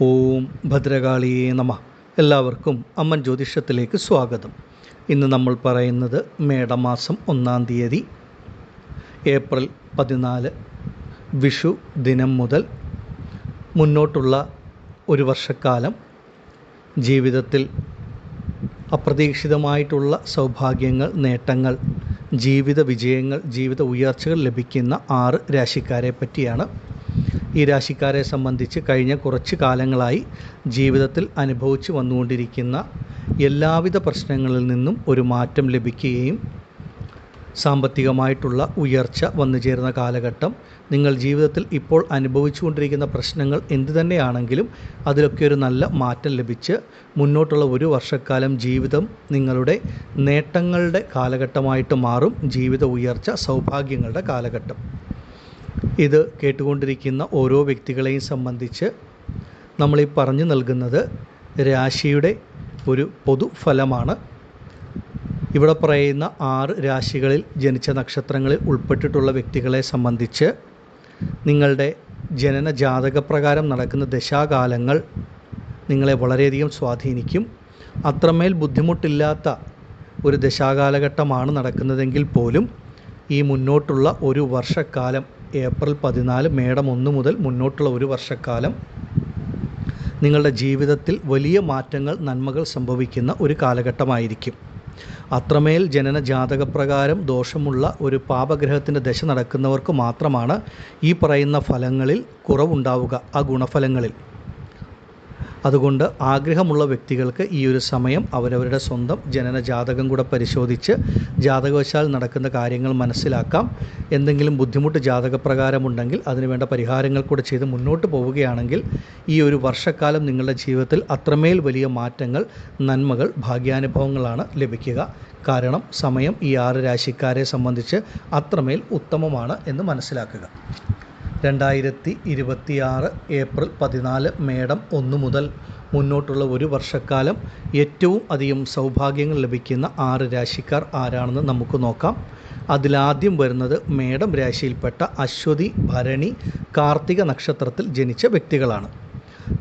ഓം ഭദ്രകാളിയേ നമഃ. എല്ലാവർക്കും അമ്മൻ ജ്യോതിഷത്തിലേക്ക് സ്വാഗതം. ഇന്ന് നമ്മൾ പറയുന്നത് മേടമാസം 1-ാം തീയതി ഏപ്രിൽ 14 വിഷു ദിനം മുതൽ മുന്നോട്ടുള്ള ഒരു വർഷക്കാലം ജീവിതത്തിൽ അപ്രതീക്ഷിതമായിട്ടുള്ള സൗഭാഗ്യങ്ങൾ, നേട്ടങ്ങൾ, ജീവിത വിജയങ്ങൾ, ജീവിത ഉയർച്ചകൾ ലഭിക്കുന്ന 6 രാശിക്കാരെ പറ്റിയാണ്. ഈ രാശിക്കാരെ സംബന്ധിച്ച് കഴിഞ്ഞ കുറച്ച് കാലങ്ങളായി ജീവിതത്തിൽ അനുഭവിച്ചു വന്നുകൊണ്ടിരിക്കുന്ന എല്ലാവിധ പ്രശ്നങ്ങളിൽ നിന്നും ഒരു മാറ്റം ലഭിക്കുകയും സാമ്പത്തികമായിട്ടുള്ള ഉയർച്ച വന്നു ചേരുന്ന കാലഘട്ടം, നിങ്ങൾ ജീവിതത്തിൽ ഇപ്പോൾ അനുഭവിച്ചുകൊണ്ടിരിക്കുന്ന പ്രശ്നങ്ങൾ എന്തു തന്നെയാണെങ്കിലും അതിലൊക്കെ ഒരു നല്ല മാറ്റം ലഭിച്ച് മുന്നോട്ടുള്ള ഒരു വർഷക്കാലം ജീവിതം നിങ്ങളുടെ നേട്ടങ്ങളുടെ കാലഘട്ടമായിട്ട് മാറും. ജീവിത ഉയർച്ച, സൗഭാഗ്യങ്ങളുടെ കാലഘട്ടം. ഇത് കേട്ടുകൊണ്ടിരിക്കുന്ന ഓരോ വ്യക്തികളെയും സംബന്ധിച്ച് നമ്മളീ പറഞ്ഞു നൽകുന്നത് രാശിയുടെ ഒരു പൊതുഫലമാണ്. ഇവിടെ പറയുന്ന 6 രാശികളിൽ ജനിച്ച നക്ഷത്രങ്ങളിൽ ഉൾപ്പെട്ടിട്ടുള്ള വ്യക്തികളെ സംബന്ധിച്ച് നിങ്ങളുടെ ജനന ജാതകപ്രകാരം നടക്കുന്ന ദശാകാലങ്ങൾ നിങ്ങളെ വളരെയധികം സ്വാധീനിക്കും. അത്രമേൽ ബുദ്ധിമുട്ടില്ലാത്ത ഒരു ദശാകാലഘട്ടമാണ് നടക്കുന്നതെങ്കിൽ പോലും ഈ മുന്നോട്ടുള്ള ഒരു വർഷക്കാലം, ഏപ്രിൽ 14 മേടം 1 മുതൽ മുന്നോട്ടുള്ള ഒരു വർഷക്കാലം നിങ്ങളുടെ ജീവിതത്തിൽ വലിയ മാറ്റങ്ങൾ, നന്മകൾ സംഭവിക്കുന്ന ഒരു കാലഘട്ടമായിരിക്കും. അത്രമേൽ ജനന ജാതകപ്രകാരം ദോഷമുള്ള ഒരു പാപഗ്രഹത്തിൻ്റെ ദശ നടക്കുന്നവർക്ക് മാത്രമാണ് ഈ പറയുന്ന ഫലങ്ങളിൽ കുറവുണ്ടാവുക, ആ ഗുണഫലങ്ങളിൽ. അതുകൊണ്ട് ആഗ്രഹമുള്ള വ്യക്തികൾക്ക് ഈ ഒരു സമയം അവരവരുടെ സ്വന്തം ജനന ജാതകം കൂടെ പരിശോധിച്ച് ജാതകവശാൽ നടക്കുന്ന കാര്യങ്ങൾ മനസ്സിലാക്കാം. എന്തെങ്കിലും ബുദ്ധിമുട്ട് ജാതകപ്രകാരമുണ്ടെങ്കിൽ അതിനുവേണ്ട പരിഹാരങ്ങൾ കൂടെ ചെയ്ത് മുന്നോട്ട് പോവുകയാണെങ്കിൽ ഈ ഒരു വർഷക്കാലം നിങ്ങളുടെ ജീവിതത്തിൽ അത്രമേൽ വലിയ മാറ്റങ്ങൾ, നന്മകൾ, ഭാഗ്യാനുഭവങ്ങളാണ് ലഭിക്കുക. കാരണം സമയം ഈ 6 രാശിക്കാരെ സംബന്ധിച്ച് അത്രമേൽ ഉത്തമമാണ് എന്ന് മനസ്സിലാക്കുക. 2026 ഏപ്രിൽ 14 മേടം 1 മുതൽ മുന്നോട്ടുള്ള ഒരു വർഷക്കാലം ഏറ്റവും അധികം സൗഭാഗ്യങ്ങൾ ലഭിക്കുന്ന 6 രാശിക്കാർ ആരാണെന്ന് നമുക്ക് നോക്കാം. അതിലാദ്യം വരുന്നത് മേടം രാശിയിൽപ്പെട്ട അശ്വതി, ഭരണി, കാർത്തിക നക്ഷത്രത്തിൽ ജനിച്ച വ്യക്തികളാണ്.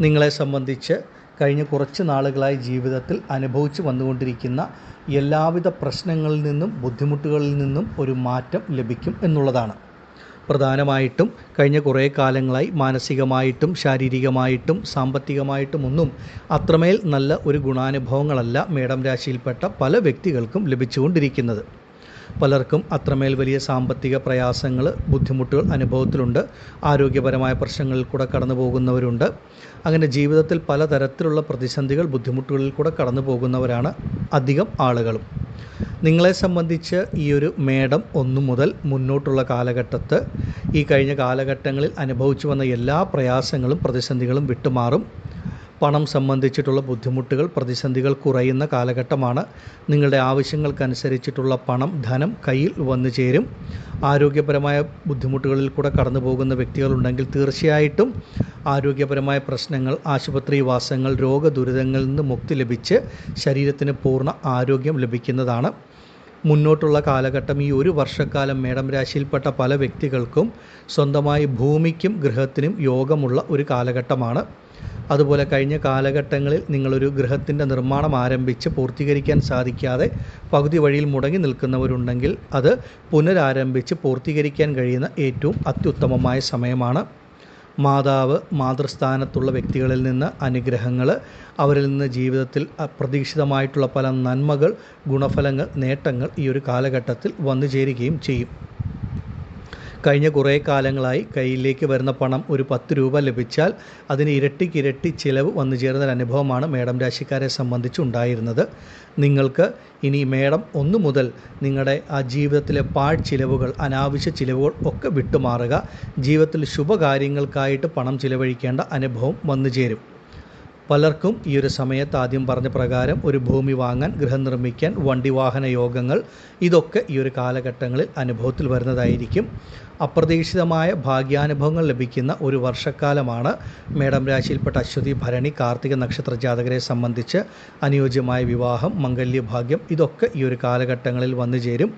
നിങ്ങളെ സംബന്ധിച്ച് കഴിഞ്ഞ കുറച്ച് നാളുകളായി ജീവിതത്തിൽ അനുഭവിച്ചു വന്നുകൊണ്ടിരിക്കുന്ന എല്ലാവിധ പ്രശ്നങ്ങളിൽ നിന്നും ബുദ്ധിമുട്ടുകളിൽ നിന്നും ഒരു മാറ്റം ലഭിക്കും എന്നുള്ളതാണ്. പ്രധാനമായിട്ടും കഴിഞ്ഞ കുറേ കാലങ്ങളായി മാനസികമായിട്ടും ശാരീരികമായിട്ടും സാമ്പത്തികമായിട്ടും ഒന്നും അത്രമേൽ നല്ല ഒരു ഗുണാനുഭവങ്ങളല്ല മേടം രാശിയിൽപ്പെട്ട പല വ്യക്തികൾക്കും ലഭിച്ചുകൊണ്ടിരിക്കുന്നത്. പലർക്കും അത്രമേൽ വലിയ സാമ്പത്തിക പ്രയാസങ്ങൾ, ബുദ്ധിമുട്ടുകൾ അനുഭവത്തിലുണ്ട്. ആരോഗ്യപരമായ പ്രശ്നങ്ങളിൽ കൂടെ കടന്നു പോകുന്നവരുണ്ട്. അങ്ങനെ ജീവിതത്തിൽ പലതരത്തിലുള്ള പ്രതിസന്ധികൾ, ബുദ്ധിമുട്ടുകളിൽ കൂടെ കടന്നു പോകുന്നവരാണ് അധികം ആളുകളും. നിങ്ങളെ സംബന്ധിച്ച് ഈ ഒരു മേടം 1 മുതൽ മുന്നോട്ടുള്ള കാലഘട്ടത്ത് ഈ കഴിഞ്ഞ കാലഘട്ടങ്ങളിൽ അനുഭവിച്ചു വന്ന എല്ലാ പ്രയാസങ്ങളും പ്രതിസന്ധികളും വിട്ടുമാറും. പണം സംബന്ധിച്ചിട്ടുള്ള ബുദ്ധിമുട്ടുകൾ, പ്രതിസന്ധികൾ കുറയുന്ന കാലഘട്ടമാണ്. നിങ്ങളുടെ ആവശ്യങ്ങൾക്കനുസരിച്ചിട്ടുള്ള പണം, ധനം കയ്യിൽ വന്നു ചേരും. ആരോഗ്യപരമായ ബുദ്ധിമുട്ടുകളിൽ കൂടെ കടന്നു പോകുന്ന വ്യക്തികളുണ്ടെങ്കിൽ തീർച്ചയായിട്ടും ആരോഗ്യപരമായ പ്രശ്നങ്ങൾ, ആശുപത്രിവാസങ്ങൾ, രോഗദുരിതങ്ങളിൽ നിന്ന് മുക്തി ലഭിച്ച് ശരീരത്തിന് പൂർണ്ണ ആരോഗ്യം ലഭിക്കുന്നതാണ്. മുന്നോട്ടുള്ള കാലഘട്ടം ഈ ഒരു വർഷക്കാലം മേടം രാശിയിൽപ്പെട്ട പല വ്യക്തികൾക്കും സ്വന്തമായി ഭൂമിക്കും ഗൃഹത്തിനും യോഗമുള്ള ഒരു കാലഘട്ടമാണ്. അതുപോലെ കഴിഞ്ഞ കാലഘട്ടങ്ങളിൽ നിങ്ങളൊരു ഗൃഹത്തിൻ്റെ നിർമ്മാണം ആരംഭിച്ച് പൂർത്തീകരിക്കാൻ സാധിക്കാതെ പകുതി വഴിയിൽ മുടങ്ങി നിൽക്കുന്നവരുണ്ടെങ്കിൽ അത് പുനരാരംഭിച്ച് പൂർത്തീകരിക്കാൻ കഴിയുന്ന ഏറ്റവും അത്യുത്തമമായ സമയമാണ്. മാതാവ്, മാതൃസ്ഥാനത്തുള്ള വ്യക്തികളിൽ നിന്ന് അനുഗ്രഹങ്ങൾ, അവരിൽ നിന്ന് ജീവിതത്തിൽ അപ്രതീക്ഷിതമായിട്ടുള്ള പല നന്മകൾ, ഗുണഫലങ്ങൾ, നേട്ടങ്ങൾ ഈ ഒരു കാലഘട്ടത്തിൽ വന്നു ചേരുകയും ചെയ്യും. കഴിഞ്ഞ കുറേ കാലങ്ങളായി കയ്യിലേക്ക് വരുന്ന പണം ഒരു 10 രൂപ ലഭിച്ചാൽ അതിന് ഇരട്ടിക്കിരട്ടി ചിലവ് വന്നു ചേർന്ന അനുഭവമാണ് മേടം രാശിക്കാരെ സംബന്ധിച്ചുണ്ടായിരുന്നത്. നിങ്ങൾക്ക് ഇനി മേടം 1 മുതൽ നിങ്ങളുടെ ആ ജീവിതത്തിലെ പാഴ്ചിലവുകൾ, അനാവശ്യ ചിലവുകൾ ഒക്കെ വിട്ടുമാറുക. ജീവിതത്തിൽ ശുഭകാര്യങ്ങൾക്കായിട്ട് പണം ചിലവഴിക്കേണ്ട അനുഭവം വന്നു ചേരും. പലർക്കും ഈ ഒരു സമയത്ത് ആദ്യം പറഞ്ഞ പ്രകാരം ഒരു ഭൂമി വാങ്ങാൻ, ഗൃഹം നിർമ്മിക്കാൻ, വണ്ടി വാഹന യോഗങ്ങൾ ഇതൊക്കെ ഈ ഒരു കാലഘട്ടങ്ങളിൽ അനുഭവത്തിൽ വരുന്നതായിരിക്കും. അപ്രതീക്ഷിതമായ ഭാഗ്യാനുഭവങ്ങൾ ലഭിക്കുന്ന ഒരു വർഷക്കാലമാണ് മേടം രാശിയിൽപ്പെട്ട അശ്വതി, ഭരണി, കാർത്തിക നക്ഷത്ര ജാതകരെ സംബന്ധിച്ച് അനുയോജ്യമായ വിവാഹം, മംഗല്യഭാഗ്യം ഇതൊക്കെ ഈ ഒരു കാലഘട്ടങ്ങളിൽ വന്നു ചേരും.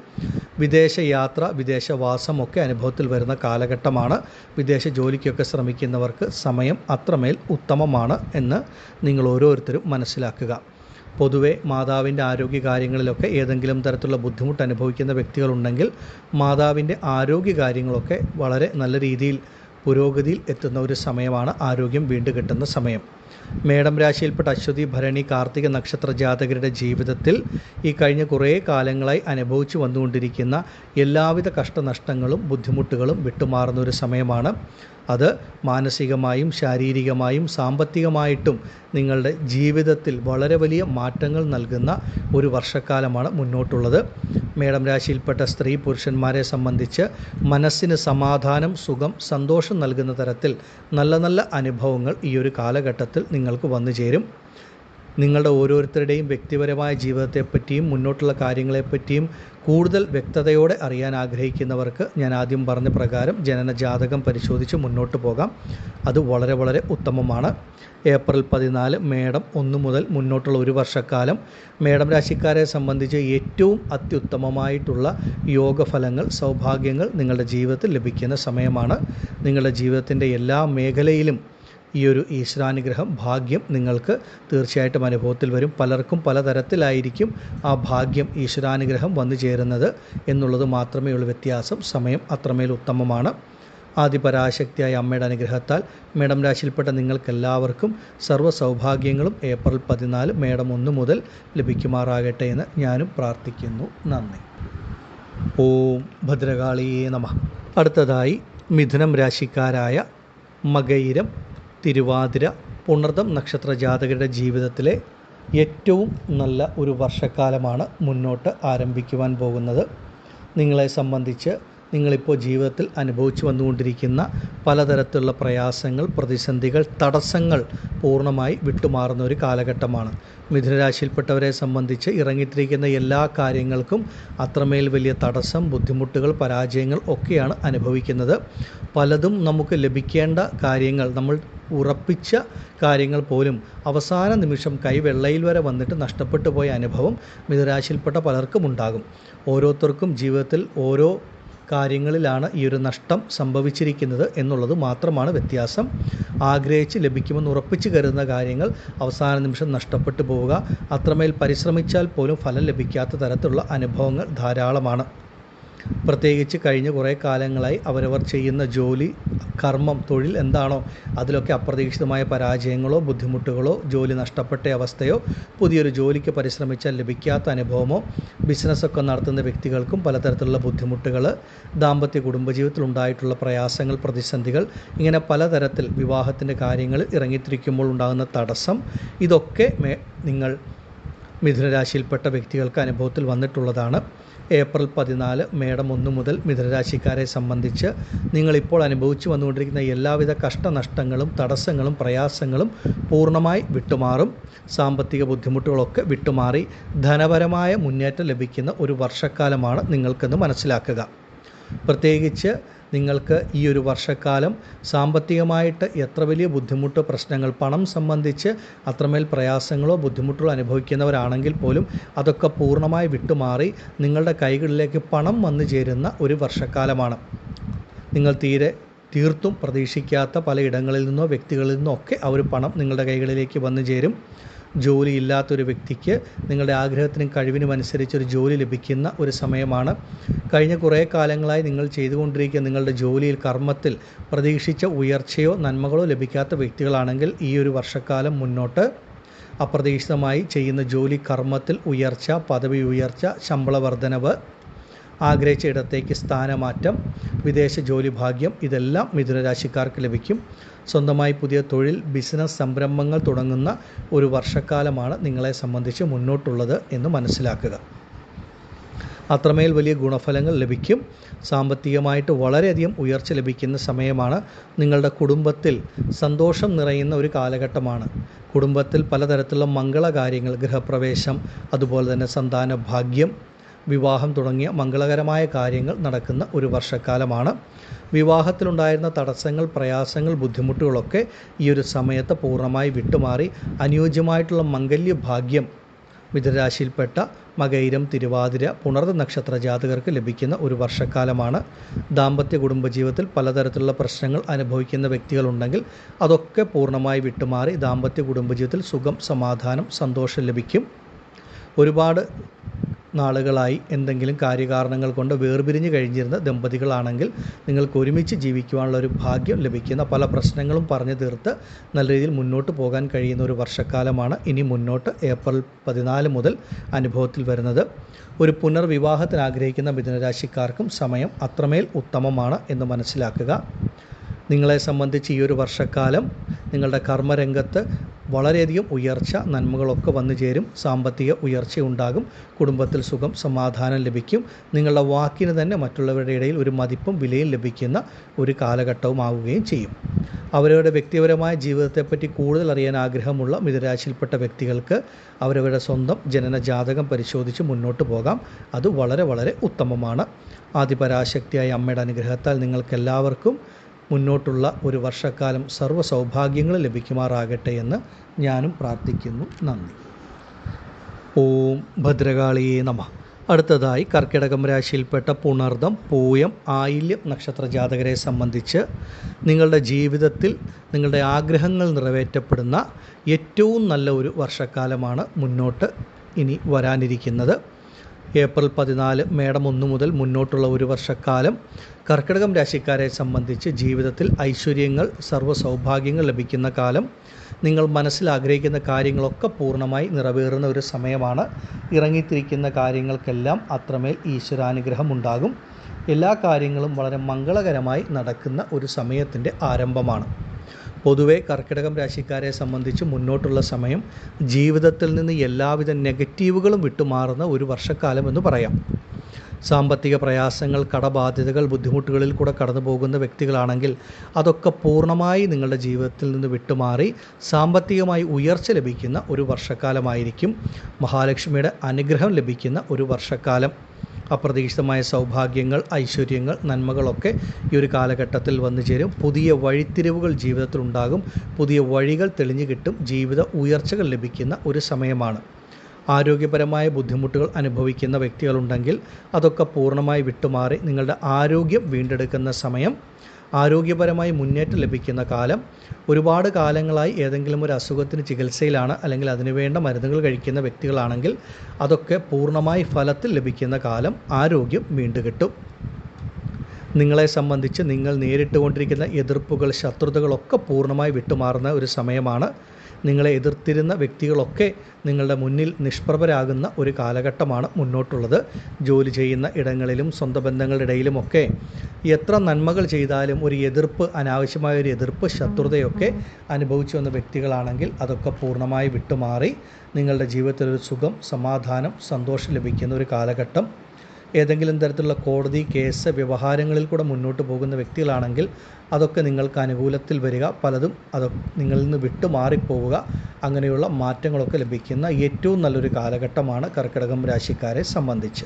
വിദേശയാത്ര, വിദേശവാസം ഒക്കെ അനുഭവത്തിൽ വരുന്ന കാലഘട്ടമാണ്. വിദേശ ജോലിക്കൊക്കെ ശ്രമിക്കുന്നവർക്ക് സമയം അത്രമേൽ ഉത്തമമാണ് എന്ന് നിങ്ങൾ ഓരോരുത്തരും മനസ്സിലാക്കുക. പൊതുവെ മാതാവിൻ്റെ ആരോഗ്യ കാര്യങ്ങളിലൊക്കെ ഏതെങ്കിലും തരത്തിലുള്ള ബുദ്ധിമുട്ട് അനുഭവിക്കുന്ന വ്യക്തികളുണ്ടെങ്കിൽ മാതാവിൻ്റെ ആരോഗ്യ കാര്യങ്ങളൊക്കെ വളരെ നല്ല രീതിയിൽ പുരോഗതിയിൽ എത്തുന്ന ഒരു സമയമാണ്. ആരോഗ്യം വീണ്ടും കിട്ടുന്ന സമയം. മേടം രാശിയിൽപ്പെട്ട അശ്വതി, ഭരണി, കാർത്തിക നക്ഷത്ര ജാതകരുടെ ജീവിതത്തിൽ ഈ കഴിഞ്ഞ കുറേ കാലങ്ങളായി അനുഭവിച്ചു വന്നുകൊണ്ടിരിക്കുന്ന എല്ലാവിധ കഷ്ടനഷ്ടങ്ങളും ബുദ്ധിമുട്ടുകളും വിട്ടുമാറുന്ന ഒരു സമയമാണ്. അത് മാനസികമായും ശാരീരികമായും സാമ്പത്തികമായിട്ടും നിങ്ങളുടെ ജീവിതത്തിൽ വളരെ വലിയ മാറ്റങ്ങൾ നൽകുന്ന ഒരു വർഷക്കാലമാണ് മുന്നോട്ടുള്ളത്. മേടം രാശിയിൽപ്പെട്ട സ്ത്രീ പുരുഷന്മാരെ സംബന്ധിച്ച് മനസ്സിന് സമാധാനം, സുഖം, സന്തോഷം നൽകുന്ന തരത്തിൽ നല്ല നല്ല അനുഭവങ്ങൾ ഈ ഒരു കാലഘട്ടത്തിൽ നിങ്ങൾക്ക് വന്നു ചേരും. നിങ്ങളുടെ ഓരോരുത്തരുടെയും വ്യക്തിപരമായ ജീവിതത്തെപ്പറ്റിയും മുന്നോട്ടുള്ള കാര്യങ്ങളെപ്പറ്റിയും കൂടുതൽ വ്യക്തതയോടെ അറിയാൻ ആഗ്രഹിക്കുന്നവർക്ക് ഞാൻ ആദ്യം പറഞ്ഞ പ്രകാരം ജനന ജാതകം പരിശോധിച്ച് മുന്നോട്ട് പോകാം. അത് വളരെ വളരെ ഉത്തമമാണ്. ഏപ്രിൽ 14 മേടം 1 മുതൽ മുന്നോട്ടുള്ള ഒരു വർഷക്കാലം മേടം രാശിക്കാരെ സംബന്ധിച്ച് ഏറ്റവും അത്യുത്തമമായിട്ടുള്ള യോഗഫലങ്ങൾ, സൗഭാഗ്യങ്ങൾ നിങ്ങളുടെ ജീവിതത്തിൽ ലഭിക്കുന്ന സമയമാണ്. നിങ്ങളുടെ ജീവിതത്തിൻ്റെ എല്ലാ മേഖലയിലും ഈ ഒരു ഈശ്വരാനുഗ്രഹം, ഭാഗ്യം നിങ്ങൾക്ക് തീർച്ചയായിട്ടും അനുഭവത്തിൽ വരും. പലർക്കും പലതരത്തിലായിരിക്കും ആ ഭാഗ്യം, ഈശ്വരാനുഗ്രഹം വന്നു ചേരുന്നത് എന്നുള്ളത് മാത്രമേ ഉള്ളൂ വ്യത്യാസം. സമയം അത്രമേൽ ഉത്തമമാണ്. ആദിപരാശക്തിയായ അമ്മയുടെ അനുഗ്രഹത്താൽ മേടം രാശിയിൽപ്പെട്ട നിങ്ങൾക്കെല്ലാവർക്കും സർവ്വ സൗഭാഗ്യങ്ങളും ഏപ്രിൽ 14 മേടം 1 മുതൽ ലഭിക്കുമാറാകട്ടെ എന്ന് ഞാനും പ്രാർത്ഥിക്കുന്നു. നന്ദി. ഓം ഭദ്രകാളിയേ നമഃ. അടുത്തതായി മിഥുനം രാശിക്കാരായ മകയിരം, തിരുവാതിര, പുണർദം നക്ഷത്ര ജാതകരുടെ ജീവിതത്തിലെ ഏറ്റവും നല്ല ഒരു വർഷക്കാലമാണ് മുന്നോട്ട് ആരംഭിക്കുവാൻ പോകുന്നത്. നിങ്ങളെ സംബന്ധിച്ച് നിങ്ങളിപ്പോൾ ജീവിതത്തിൽ അനുഭവിച്ചു വന്നുകൊണ്ടിരിക്കുന്ന പലതരത്തിലുള്ള പ്രയാസങ്ങൾ, പ്രതിസന്ധികൾ, തടസ്സങ്ങൾ പൂർണ്ണമായി വിട്ടുമാറുന്ന ഒരു കാലഘട്ടമാണ്. മിഥുനരാശിയിൽപ്പെട്ടവരെ സംബന്ധിച്ച് ഇറങ്ങിത്തിരിക്കുന്ന എല്ലാ കാര്യങ്ങൾക്കും അത്രമേൽ വലിയ തടസ്സം, ബുദ്ധിമുട്ടുകൾ, പരാജയങ്ങൾ ഒക്കെയാണ് അനുഭവിക്കുന്നത്. പലതും നമുക്ക് ലഭിക്കേണ്ട കാര്യങ്ങൾ, നമ്മൾ ഉറപ്പിച്ച കാര്യങ്ങൾ പോലും അവസാന നിമിഷം കൈവെള്ളയിൽ വരെ വന്നിട്ട് നഷ്ടപ്പെട്ടു പോയ അനുഭവം മിഥുനരാശിയിൽപ്പെട്ട പലർക്കും ഉണ്ടാകും. ഓരോരുത്തർക്കും ജീവിതത്തിൽ ഓരോ കാര്യങ്ങളിലാണ് ഈ ഒരു നഷ്ടം സംഭവിച്ചിരിക്കുന്നത് എന്നുള്ളത് മാത്രമാണ് വ്യത്യാസം. ആഗ്രഹിച്ച് ലഭിക്കുമെന്ന് ഉറപ്പിച്ച് കരുതുന്ന കാര്യങ്ങൾ അവസാന നിമിഷം നഷ്ടപ്പെട്ടു പോവുക, അത്രമേൽ പരിശ്രമിച്ചാൽ പോലും ഫലം ലഭിക്കാത്ത തരത്തിലുള്ള അനുഭവങ്ങൾ ധാരാളമാണ്. പ്രത്യേകിച്ച് കഴിഞ്ഞ കുറേ കാലങ്ങളായി അവരവർ ചെയ്യുന്ന ജോലി, കർമ്മം, തൊഴിൽ എന്താണോ അതിലൊക്കെ അപ്രതീക്ഷിതമായ പരാജയങ്ങളോ ബുദ്ധിമുട്ടുകളോ, ജോലി നഷ്ടപ്പെട്ട അവസ്ഥയോ, പുതിയൊരു ജോലിക്ക് പരിശ്രമിച്ചാൽ ലഭിക്കാത്ത അനുഭവമോ, ബിസിനസ്സൊക്കെ നടത്തുന്ന വ്യക്തികൾക്കും പലതരത്തിലുള്ള ബുദ്ധിമുട്ടുകൾ, ദാമ്പത്യ കുടുംബജീവിതത്തിൽ ഉണ്ടായിട്ടുള്ള പ്രയാസങ്ങൾ, പ്രതിസന്ധികൾ, ഇങ്ങനെ പലതരത്തിൽ വിവാഹത്തിൻ്റെ കാര്യങ്ങളിൽ ഇറങ്ങിത്തിരിക്കുമ്പോൾ ഉണ്ടാകുന്ന തടസ്സം, ഇതൊക്കെ നിങ്ങൾ മിഥുനരാശിയിൽപ്പെട്ട വ്യക്തികൾക്ക് അനുഭവത്തിൽ വന്നിട്ടുള്ളതാണ്. ഏപ്രിൽ 14 മേടം 1 മുതൽ മിഥുനരാശിക്കാരെ സംബന്ധിച്ച് നിങ്ങളിപ്പോൾ അനുഭവിച്ചു വന്നുകൊണ്ടിരിക്കുന്ന എല്ലാവിധ കഷ്ടനഷ്ടങ്ങളും തടസ്സങ്ങളും പ്രയാസങ്ങളും പൂർണ്ണമായി വിട്ടുമാറും. സാമ്പത്തിക ബുദ്ധിമുട്ടുകളൊക്കെ വിട്ടുമാറി ധനപരമായ മുന്നേറ്റം ലഭിക്കുന്ന ഒരു വർഷക്കാലമാണ് നിങ്ങൾക്കെന്ന് മനസ്സിലാക്കുക. പ്രത്യേകിച്ച് നിങ്ങൾക്ക് ഈ ഒരു വർഷക്കാലം സാമ്പത്തികമായിട്ട് എത്ര വലിയ ബുദ്ധിമുട്ട്, പ്രശ്നങ്ങൾ, പണം സംബന്ധിച്ച് അത്രമേൽ പ്രയാസങ്ങളോ ബുദ്ധിമുട്ടുകളോ അനുഭവിക്കുന്നവരാണെങ്കിൽ പോലും അതൊക്കെ പൂർണ്ണമായി വിട്ടുമാറി നിങ്ങളുടെ കൈകളിലേക്ക് പണം വന്നു ചേരുന്ന ഒരു വർഷക്കാലമാണ്. നിങ്ങൾ തീർത്തും പ്രതീക്ഷിക്കാത്ത പലയിടങ്ങളിൽ നിന്നോ വ്യക്തികളിൽ നിന്നോ ഒക്കെ ആ ഒരു പണം നിങ്ങളുടെ കൈകളിലേക്ക് വന്നു ചേരും. ജോലിയില്ലാത്തൊരു വ്യക്തിക്ക് നിങ്ങളുടെ ആഗ്രഹത്തിനും കഴിവിനും അനുസരിച്ചൊരു ജോലി ലഭിക്കുന്ന ഒരു സമയമാണ്. കഴിഞ്ഞ കുറേ കാലങ്ങളായി നിങ്ങൾ ചെയ്തുകൊണ്ടിരിക്കുന്ന നിങ്ങളുടെ ജോലിയിൽ, കർമ്മത്തിൽ പ്രതീക്ഷിച്ച ഉയർച്ചയോ നന്മകളോ ലഭിക്കാത്ത വ്യക്തികളാണെങ്കിൽ ഈ ഒരു വർഷക്കാലം മുന്നോട്ട് അപ്രതീക്ഷിതമായി ചെയ്യുന്ന ജോലി, കർമ്മത്തിൽ ഉയർച്ച, പദവി ഉയർച്ച, ശമ്പള വർധനവ്, ആഗ്രഹിച്ച ഇടത്തേക്ക് സ്ഥാനമാറ്റം, വിദേശ ജോലി ഭാഗ്യം, ഇതെല്ലാം മിഥുനരാശിക്കാർക്ക് ലഭിക്കും. സ്വന്തമായി പുതിയ തൊഴിൽ, ബിസിനസ് സംരംഭങ്ങൾ തുടങ്ങുന്ന ഒരു വർഷക്കാലമാണ് നിങ്ങളെ സംബന്ധിച്ച് മുന്നോട്ടുള്ളത് എന്ന് മനസ്സിലാക്കുക. അത്രമേൽ വലിയ ഗുണഫലങ്ങൾ ലഭിക്കും. സാമ്പത്തികമായിട്ട് വളരെയധികം ഉയർച്ച ലഭിക്കുന്ന സമയമാണ്. നിങ്ങളുടെ കുടുംബത്തിൽ സന്തോഷം നിറയുന്ന ഒരു കാലഘട്ടമാണ്. കുടുംബത്തിൽ പലതരത്തിലുള്ള മംഗളകാര്യങ്ങൾ, ഗൃഹപ്രവേശം, അതുപോലെ തന്നെ സന്താന ഭാഗ്യം, വിവാഹം തുടങ്ങിയ മംഗളകരമായ കാര്യങ്ങൾ നടക്കുന്ന ഒരു വർഷക്കാലമാണ്. വിവാഹത്തിലുണ്ടായിരുന്ന തടസ്സങ്ങൾ, പ്രയാസങ്ങൾ, ബുദ്ധിമുട്ടുകളൊക്കെ ഈ ഒരു സമയത്ത് പൂർണ്ണമായി വിട്ടുമാറി അനുയോജ്യമായിട്ടുള്ള മംഗല്യ ഭാഗ്യം മിഥുനരാശിയിൽപ്പെട്ട മകയിരം, തിരുവാതിര, പുണർദ നക്ഷത്ര ജാതകർക്ക് ലഭിക്കുന്ന ഒരു വർഷക്കാലമാണ്. ദാമ്പത്യ കുടുംബജീവിതത്തിൽ പലതരത്തിലുള്ള പ്രശ്നങ്ങൾ അനുഭവിക്കുന്ന വ്യക്തികളുണ്ടെങ്കിൽ അതൊക്കെ പൂർണ്ണമായി വിട്ടുമാറി ദാമ്പത്യ കുടുംബജീവിതത്തിൽ സുഖം, സമാധാനം, സന്തോഷം ലഭിക്കും. ഒരുപാട് നാളുകളായി എന്തെങ്കിലും കാര്യകാരണങ്ങൾ കൊണ്ട് വേർപിരിഞ്ഞ് കഴിഞ്ഞിരുന്ന ദമ്പതികളാണെങ്കിൽ നിങ്ങൾക്ക് ഒരുമിച്ച് ജീവിക്കുവാനുള്ള ഒരു ഭാഗ്യം ലഭിക്കുന്ന, പല പ്രശ്നങ്ങളും പറഞ്ഞു തീർത്ത് നല്ല രീതിയിൽ മുന്നോട്ട് പോകാൻ കഴിയുന്ന ഒരു വർഷക്കാലമാണ് ഇനി മുന്നോട്ട് ഏപ്രിൽ 14 മുതൽ അനുഭവത്തിൽ വരുന്നത്. ഒരു പുനർവിവാഹത്തിന് ആഗ്രഹിക്കുന്ന മിഥുനരാശിക്കാർക്കും സമയം അത്രമേൽ ഉത്തമമാണ് എന്ന് മനസ്സിലാക്കുക. നിങ്ങളെ സംബന്ധിച്ച് ഈ ഒരു വർഷക്കാലം നിങ്ങളുടെ കർമ്മരംഗത്ത് വളരെയധികം ഉയർച്ച, നന്മകളൊക്കെ വന്നു ചേരും. സാമ്പത്തിക ഉയർച്ചയുണ്ടാകും. കുടുംബത്തിൽ സുഖം, സമാധാനം ലഭിക്കും. നിങ്ങളുടെ വാക്കിന് തന്നെ മറ്റുള്ളവരുടെ ഇടയിൽ ഒരു മതിപ്പും വിലയും ലഭിക്കുന്ന ഒരു കാലഘട്ടവുമാവുകയും ചെയ്യും. അവരവരുടെ വ്യക്തിപരമായ ജീവിതത്തെപ്പറ്റി കൂടുതൽ അറിയാൻ ആഗ്രഹമുള്ള മിഥുനരാശിയിൽപ്പെട്ട വ്യക്തികൾക്ക് അവരവരുടെ സ്വന്തം ജനന ജാതകം പരിശോധിച്ച് മുന്നോട്ട് പോകാം. അത് വളരെ വളരെ ഉത്തമമാണ്. ആദിപരാശക്തിയായ അമ്മയുടെ അനുഗ്രഹത്താൽ നിങ്ങൾക്കെല്ലാവർക്കും മുന്നോട്ടുള്ള ഒരു വർഷക്കാലം സർവ്വ സൗഭാഗ്യങ്ങൾ ലഭിക്കുമാറാകട്ടെ എന്ന് ഞാനും പ്രാർത്ഥിക്കുന്നു. നന്ദി. ഓം ഭദ്രകാളിയേ നമഃ. അടുത്തതായി കർക്കിടകം രാശിയിൽപ്പെട്ട പുണർദം, പൂയം, ആയില്യം നക്ഷത്ര ജാതകരെ സംബന്ധിച്ച് നിങ്ങളുടെ ജീവിതത്തിൽ നിങ്ങളുടെ ആഗ്രഹങ്ങൾ നിറവേറ്റപ്പെടുന്ന ഏറ്റവും നല്ല ഒരു വർഷക്കാലമാണ് മുന്നോട്ട് ഇനി വരാനിരിക്കുന്നത്. ഏപ്രിൽ 14 മേടം 1 മുതൽ മുന്നോട്ടുള്ള ഒരു വർഷക്കാലം കർക്കിടകം രാശിക്കാരെ സംബന്ധിച്ച് ജീവിതത്തിൽ ഐശ്വര്യങ്ങൾ, സർവ്വ സൗഭാഗ്യങ്ങൾ ലഭിക്കുന്ന കാലം. നിങ്ങൾ മനസ്സിൽ ആഗ്രഹിക്കുന്ന കാര്യങ്ങളൊക്കെ പൂർണ്ണമായി നിറവേറുന്ന ഒരു സമയമാണ്. ഇറങ്ങിത്തിരിക്കുന്ന കാര്യങ്ങൾക്കെല്ലാം അത്രമേൽ ഈശ്വരാനുഗ്രഹം ഉണ്ടാകും. എല്ലാ കാര്യങ്ങളും വളരെ മംഗളകരമായി നടക്കുന്ന ഒരു സമയത്തിൻ്റെ ആരംഭമാണ്. പൊതുവെ കർക്കിടകം രാശിക്കാരെ സംബന്ധിച്ച് മുന്നോട്ടുള്ള സമയം ജീവിതത്തിൽ നിന്ന് എല്ലാവിധ നെഗറ്റീവുകളും വിട്ടുമാറുന്ന ഒരു വർഷക്കാലം എന്ന് പറയാം. സാമ്പത്തിക പ്രയാസങ്ങൾ, കടബാധ്യതകൾ, ബുദ്ധിമുട്ടുകളിൽ കൂടെ കടന്നു പോകുന്ന വ്യക്തികളാണെങ്കിൽ അതൊക്കെ പൂർണ്ണമായി നിങ്ങളുടെ ജീവിതത്തിൽ നിന്ന് വിട്ടുമാറി സാമ്പത്തികമായി ഉയർച്ച ലഭിക്കുന്ന ഒരു വർഷക്കാലമായിരിക്കും. മഹാലക്ഷ്മിയുടെ അനുഗ്രഹം ലഭിക്കുന്ന ഒരു വർഷക്കാലം. അപ്രതീക്ഷിതമായ സൗഭാഗ്യങ്ങൾ, ഐശ്വര്യങ്ങൾ, നന്മകളൊക്കെ ഈ ഒരു കാലഘട്ടത്തിൽ വന്നു ചേരും. പുതിയ വഴിത്തിരിവുകൾ ജീവിതത്തിൽ ഉണ്ടാകും. പുതിയ വഴികൾ തെളിഞ്ഞു കിട്ടും. ജീവിത ഉയർച്ചകൾ ലഭിക്കുന്ന ഒരു സമയമാണ്. ആരോഗ്യപരമായ ബുദ്ധിമുട്ടുകൾ അനുഭവിക്കുന്ന വ്യക്തികളുണ്ടെങ്കിൽ അതൊക്കെ പൂർണ്ണമായി വിട്ടുമാറി നിങ്ങളുടെ ആരോഗ്യം വീണ്ടെടുക്കുന്ന സമയം. ആരോഗ്യപരമായി മുന്നേറ്റം ലഭിക്കുന്ന കാലം. ഒരുപാട് കാലങ്ങളായി ഏതെങ്കിലും ഒരു അസുഖത്തിന് ചികിത്സയിലാണ്, അല്ലെങ്കിൽ അതിനുവേണ്ട മരുന്നുകൾ കഴിക്കുന്ന വ്യക്തികളാണെങ്കിൽ അതൊക്കെ പൂർണ്ണമായി ഫലത്തിൽ ലഭിക്കുന്ന കാലം. ആരോഗ്യം വീണ്ടുകിട്ടും. നിങ്ങളെ സംബന്ധിച്ച് നിങ്ങൾ നേരിട്ടുകൊണ്ടിരിക്കുന്ന എതിർപ്പുകൾ, ശത്രുതകളൊക്കെ പൂർണ്ണമായി വിട്ടുമാറുന്ന ഒരു സമയമാണ്. നിങ്ങളെ എതിർത്തിരുന്ന വ്യക്തികളൊക്കെ നിങ്ങളുടെ മുന്നിൽ നിഷ്പ്രഭരാകുന്ന ഒരു കാലഘട്ടമാണ് മുന്നോട്ടുള്ളത്. ജോലി ചെയ്യുന്ന ഇടങ്ങളിലും സ്വന്തം ബന്ധങ്ങളുടെ ഇടയിലുമൊക്കെ എത്ര നന്മകൾ ചെയ്താലും ഒരു എതിർപ്പ്, അനാവശ്യമായ ഒരു എതിർപ്പ്, ശത്രുതയൊക്കെ അനുഭവിച്ചു വന്ന വ്യക്തികളാണെങ്കിൽ അതൊക്കെ പൂർണ്ണമായി വിട്ടുമാറി നിങ്ങളുടെ ജീവിതത്തിൽ ഒരു സുഖം, സമാധാനം, സന്തോഷം ലഭിക്കുന്ന ഒരു കാലഘട്ടം. ഏതെങ്കിലും തരത്തിലുള്ള കോടതി കേസ് വ്യവഹാരങ്ങളിൽ കൂടെ മുന്നോട്ട് പോകുന്ന വ്യക്തികളാണെങ്കിൽ അതൊക്കെ നിങ്ങൾക്ക് അനുകൂലത്തിൽ വരിക, പലതും നിങ്ങളിൽ നിന്ന് വിട്ടുമാറിപ്പോവുക, അങ്ങനെയുള്ള മാറ്റങ്ങളൊക്കെ ലഭിക്കുന്ന ഏറ്റവും നല്ലൊരു കാലഘട്ടമാണ് കർക്കിടകം രാശിക്കാരെ സംബന്ധിച്ച്.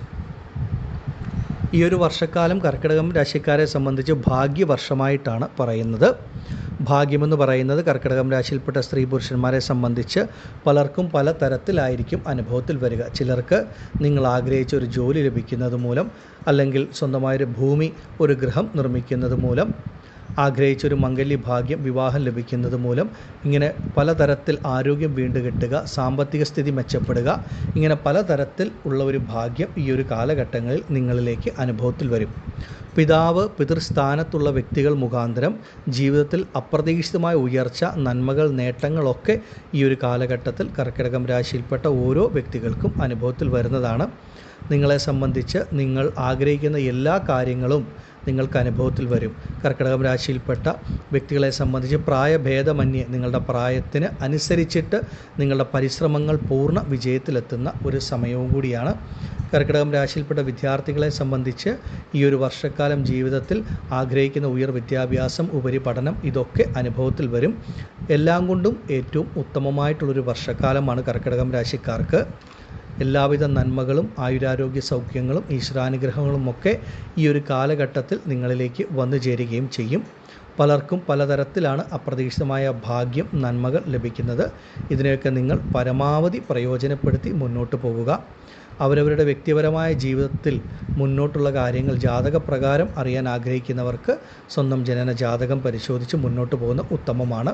ഈ ഒരു വർഷക്കാലം കർക്കിടകം രാശിക്കാരെ സംബന്ധിച്ച് ഭാഗ്യവർഷമായിട്ടാണ് പറയുന്നത്. ഭാഗ്യമെന്ന് പറയുന്നത് കർക്കിടകം രാശിയിൽപ്പെട്ട സ്ത്രീ പുരുഷന്മാരെ സംബന്ധിച്ച് പലർക്കും പല തരത്തിലായിരിക്കും അനുഭവത്തിൽ വരിക. ചിലർക്ക് നിങ്ങൾ ആഗ്രഹിച്ച ഒരു ജോലി ലഭിക്കുന്നത് മൂലം, അല്ലെങ്കിൽ സ്വന്തമായൊരു ഭൂമി, ഒരു ഗൃഹം നിർമ്മിക്കുന്നത് മൂലം, ആഗ്രഹിച്ചൊരു മംഗല്യഭാഗ്യം, വിവാഹം ലഭിക്കുന്നത് മൂലം, ഇങ്ങനെ പലതരത്തിൽ ആരോഗ്യം വീണ്ടുകിട്ടുക, സാമ്പത്തിക സ്ഥിതി മെച്ചപ്പെടുക, ഇങ്ങനെ പലതരത്തിൽ ഉള്ള ഒരു ഭാഗ്യം ഈ ഒരു കാലഘട്ടങ്ങളിൽ നിങ്ങളിലേക്ക് അനുഭവത്തിൽ വരും. പിതാവ്, പിതൃസ്ഥാനത്തുള്ള വ്യക്തികൾ മുഖാന്തരം ജീവിതത്തിൽ അപ്രതീക്ഷിതമായ ഉയർച്ച, നന്മകൾ, നേട്ടങ്ങളൊക്കെ ഈ ഒരു കാലഘട്ടത്തിൽ കർക്കിടകം രാശിയിൽപ്പെട്ട ഓരോ വ്യക്തികൾക്കും അനുഭവത്തിൽ വരുന്നതാണ്. നിങ്ങളെ സംബന്ധിച്ച് നിങ്ങൾ ആഗ്രഹിക്കുന്ന എല്ലാ കാര്യങ്ങളും നിങ്ങൾക്ക് അനുഭവത്തിൽ വരും. കർക്കിടകം രാശിയിൽപ്പെട്ട വ്യക്തികളെ സംബന്ധിച്ച് പ്രായഭേദമന്യേ നിങ്ങളുടെ പ്രായത്തിന് അനുസരിച്ചിട്ട് നിങ്ങളുടെ പരിശ്രമങ്ങൾ പൂർണ്ണ വിജയത്തിലെത്തുന്ന ഒരു സമയവും കൂടിയാണ്. കർക്കിടകം രാശിയിൽപ്പെട്ട വിദ്യാർത്ഥികളെ സംബന്ധിച്ച് ഈ ഒരു വർഷക്കാലം ജീവിതത്തിൽ ആഗ്രഹിക്കുന്ന വിദ്യാഭ്യാസം, ഉപരിപഠനം, ഇതൊക്കെ അനുഭവത്തിൽ വരും. എല്ലാം കൊണ്ടും ഏറ്റവും ഉത്തമമായിട്ടുള്ളൊരു വർഷക്കാലമാണ് കർക്കിടകം രാശിക്കാർക്ക്. എല്ലാവിധ നന്മകളും ആയുരാരോഗ്യ സൗഖ്യങ്ങളും ഈശ്വരാനുഗ്രഹങ്ങളുമൊക്കെ ഈ ഒരു കാലഘട്ടത്തിൽ നിങ്ങളിലേക്ക് വന്നു ചേരുകയും ചെയ്യും. പലർക്കും പലതരത്തിലാണ് അപ്രതീക്ഷിതമായ ഭാഗ്യം, നന്മകൾ ലഭിക്കുന്നത്. ഇതിനെയൊക്കെ നിങ്ങൾ പരമാവധി പ്രയോജനപ്പെടുത്തി മുന്നോട്ട് പോകുക. അവരവരുടെ വ്യക്തിപരമായ ജീവിതത്തിൽ മുന്നോട്ടുള്ള കാര്യങ്ങൾ ജാതകപ്രകാരം അറിയാൻ ആഗ്രഹിക്കുന്നവർക്ക് സ്വന്തം ജനന ജാതകം പരിശോധിച്ച് മുന്നോട്ട് പോകുന്ന ഉത്തമമാണ്.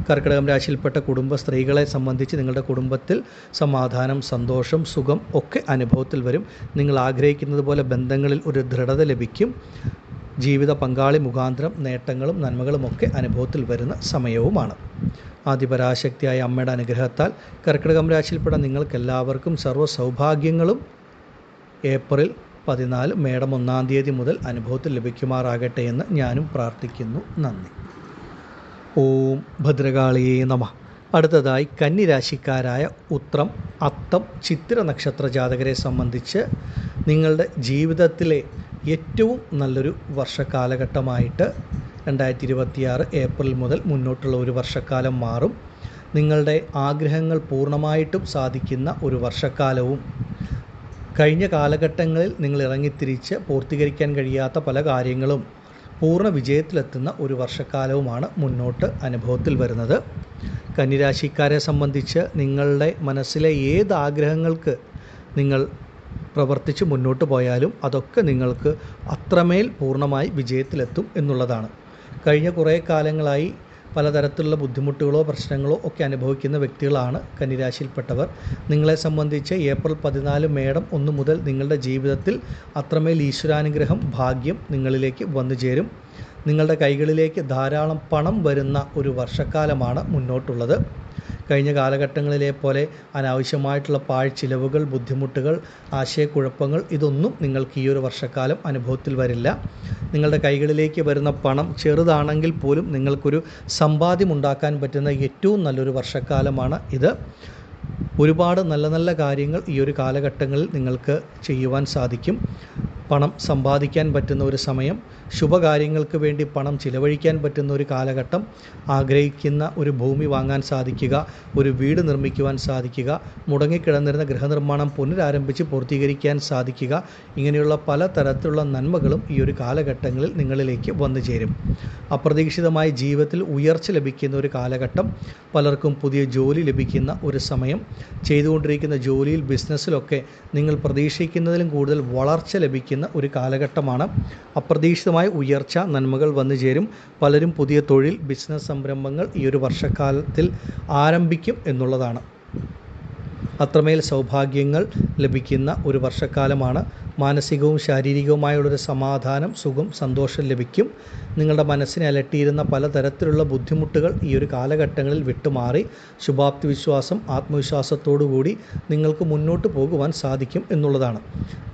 കർക്കിടകം രാശിയിൽപ്പെട്ട കുടുംബ സ്ത്രീകളെ സംബന്ധിച്ച് നിങ്ങളുടെ കുടുംബത്തിൽ സമാധാനം, സന്തോഷം, സുഖം ഒക്കെ അനുഭവത്തിൽ വരും. നിങ്ങൾ ആഗ്രഹിക്കുന്നത് പോലെ ബന്ധങ്ങളിൽ ഒരു ദൃഢത ലഭിക്കും. ജീവിത പങ്കാളി മുഖാന്തരം നേട്ടങ്ങളും നന്മകളുമൊക്കെ അനുഭവത്തിൽ വരുന്ന സമയവുമാണ്. ആദിപരാശക്തിയായ അമ്മയുടെ അനുഗ്രഹത്താൽ കർക്കിടകം രാശിയിൽപ്പെട്ട നിങ്ങൾക്കെല്ലാവർക്കും സർവ്വ സൗഭാഗ്യങ്ങളും ഏപ്രിൽ 14 മേടം 1 തീയതി മുതൽ അനുഭവത്തിൽ ലഭിക്കുമാറാകട്ടെ എന്ന് ഞാനും പ്രാർത്ഥിക്കുന്നു. നന്ദി. ഓം ഭദ്രകാളിയേ നമഃ. അടുത്തതായി കന്നിരാശിക്കാരായ ഉത്രം, അത്തം, ചിത്തിര നക്ഷത്ര ജാതകരെ സംബന്ധിച്ച് നിങ്ങളുടെ ജീവിതത്തിലെ ഏറ്റവും നല്ലൊരു വർഷകാലഘട്ടമായിട്ട് 2026 ഏപ്രിൽ മുതൽ മുന്നോട്ടുള്ള ഒരു വർഷക്കാലം മാറും. നിങ്ങളുടെ ആഗ്രഹങ്ങൾ പൂർണ്ണമായിട്ടും സാധിക്കുന്ന ഒരു വർഷക്കാലവും കഴിഞ്ഞ കാലഘട്ടങ്ങളിൽ നിങ്ങൾ ഇറങ്ങിത്തിരിച്ച് പൂർത്തീകരിക്കാൻ കഴിയാത്ത പല കാര്യങ്ങളും പൂർണ്ണ വിജയത്തിലെത്തുന്ന ഒരു വർഷക്കാലവുമാണ് മുന്നോട്ട് അനുഭവത്തിൽ വരുന്നത്. കന്നിരാശിക്കാരെ സംബന്ധിച്ച് നിങ്ങളുടെ മനസ്സിലെ ഏത് ആഗ്രഹങ്ങൾക്ക് നിങ്ങൾ പ്രവർത്തിച്ച് മുന്നോട്ട് പോയാലും അതൊക്കെ നിങ്ങൾക്ക് അത്രമേൽ പൂർണ്ണമായി വിജയത്തിലെത്തും എന്നുള്ളതാണ്. കഴിഞ്ഞ കുറേ കാലങ്ങളായി പലതരത്തിലുള്ള ബുദ്ധിമുട്ടുകളോ പ്രശ്നങ്ങളോ ഒക്കെ അനുഭവിക്കുന്ന വ്യക്തികളാണ് കന്നിരാശിയിൽപ്പെട്ടവർ. നിങ്ങളെ സംബന്ധിച്ച് ഏപ്രിൽ 14 മേടം 1 മുതൽ നിങ്ങളുടെ ജീവിതത്തിൽ അത്രമേൽ ഈശ്വരാനുഗ്രഹം, ഭാഗ്യം നിങ്ങളിലേക്ക് വന്നു ചേരും. നിങ്ങളുടെ കൈകളിലേക്ക് ധാരാളം പണം വരുന്ന ഒരു വർഷക്കാലമാണ് മുന്നോട്ടുള്ളത്. കഴിഞ്ഞ കാലഘട്ടങ്ങളിലെ പോലെ അനാവശ്യമായിട്ടുള്ള പാഴ്ചിലവുകൾ, ബുദ്ധിമുട്ടുകൾ, ആശയക്കുഴപ്പങ്ങൾ ഇതൊന്നും നിങ്ങൾക്ക് ഈ ഒരു വർഷക്കാലം അനുഭവത്തിൽ വരില്ല. നിങ്ങളുടെ കൈകളിലേക്ക് വരുന്ന പണം ചെറുതാണെങ്കിൽ പോലും നിങ്ങൾക്കൊരു സമ്പാദ്യം ഉണ്ടാക്കാൻ പറ്റുന്ന ഏറ്റവും നല്ലൊരു വർഷക്കാലമാണ് ഇത്. ഒരുപാട് നല്ല നല്ല കാര്യങ്ങൾ ഈ ഒരു കാലഘട്ടങ്ങളിൽ നിങ്ങൾക്ക് ചെയ്യുവാൻ സാധിക്കും. പണം സമ്പാദിക്കാൻ പറ്റുന്ന ഒരു സമയം, ശുഭകാര്യങ്ങൾക്ക് വേണ്ടി പണം ചിലവഴിക്കാൻ പറ്റുന്ന ഒരു കാലഘട്ടം, ആഗ്രഹിക്കുന്ന ഒരു ഭൂമി വാങ്ങാൻ സാധിക്കുക, ഒരു വീട് നിർമ്മിക്കുവാൻ സാധിക്കുക, മുടങ്ങിക്കിടന്നിരുന്ന ഗൃഹനിർമ്മാണം പുനരാരംഭിച്ച് പൂർത്തീകരിക്കാൻ സാധിക്കുക, ഇങ്ങനെയുള്ള പല തരത്തിലുള്ള നന്മകളും ഈ ഒരു കാലഘട്ടങ്ങളിൽ നിങ്ങളിലേക്ക് വന്നു ചേരും. അപ്രതീക്ഷിതമായി ജീവിതത്തിൽ ഉയർച്ച ലഭിക്കുന്ന ഒരു കാലഘട്ടം, പലർക്കും പുതിയ ജോലി ലഭിക്കുന്ന ഒരു സമയം, ചെയ്തുകൊണ്ടിരിക്കുന്ന ജോലിയിൽ, ബിസിനസ്സിലൊക്കെ നിങ്ങൾ പ്രതീക്ഷിക്കുന്നതിലും കൂടുതൽ വളർച്ച ലഭിക്കുന്ന ഒരു കാലഘട്ടമാണ്. അപ്രതീക്ഷിതമായ ഉയർച്ച, നന്മകൾ വന്നു ചേരും. പലരും പുതിയ തൊഴിൽ, ബിസിനസ് സംരംഭങ്ങൾ ഈ ഒരു വർഷക്കാലത്തിൽ ആരംഭിക്കും എന്നുള്ളതാണ്. അത്രമേൽ സൗഭാഗ്യങ്ങൾ ലഭിക്കുന്ന ഒരു വർഷക്കാലമാണ്. മാനസികവും ശാരീരികവുമായുള്ളൊരു സമാധാനം, സുഖം, സന്തോഷം ലഭിക്കും. നിങ്ങളുടെ മനസ്സിനെ അലട്ടിയിരുന്ന പലതരത്തിലുള്ള ബുദ്ധിമുട്ടുകൾ ഈ ഒരു കാലഘട്ടങ്ങളിൽ വിട്ടുമാറി ശുഭാപ്തി വിശ്വാസം, ആത്മവിശ്വാസത്തോടുകൂടി നിങ്ങൾക്ക് മുന്നോട്ട് പോകുവാൻ സാധിക്കും എന്നുള്ളതാണ്.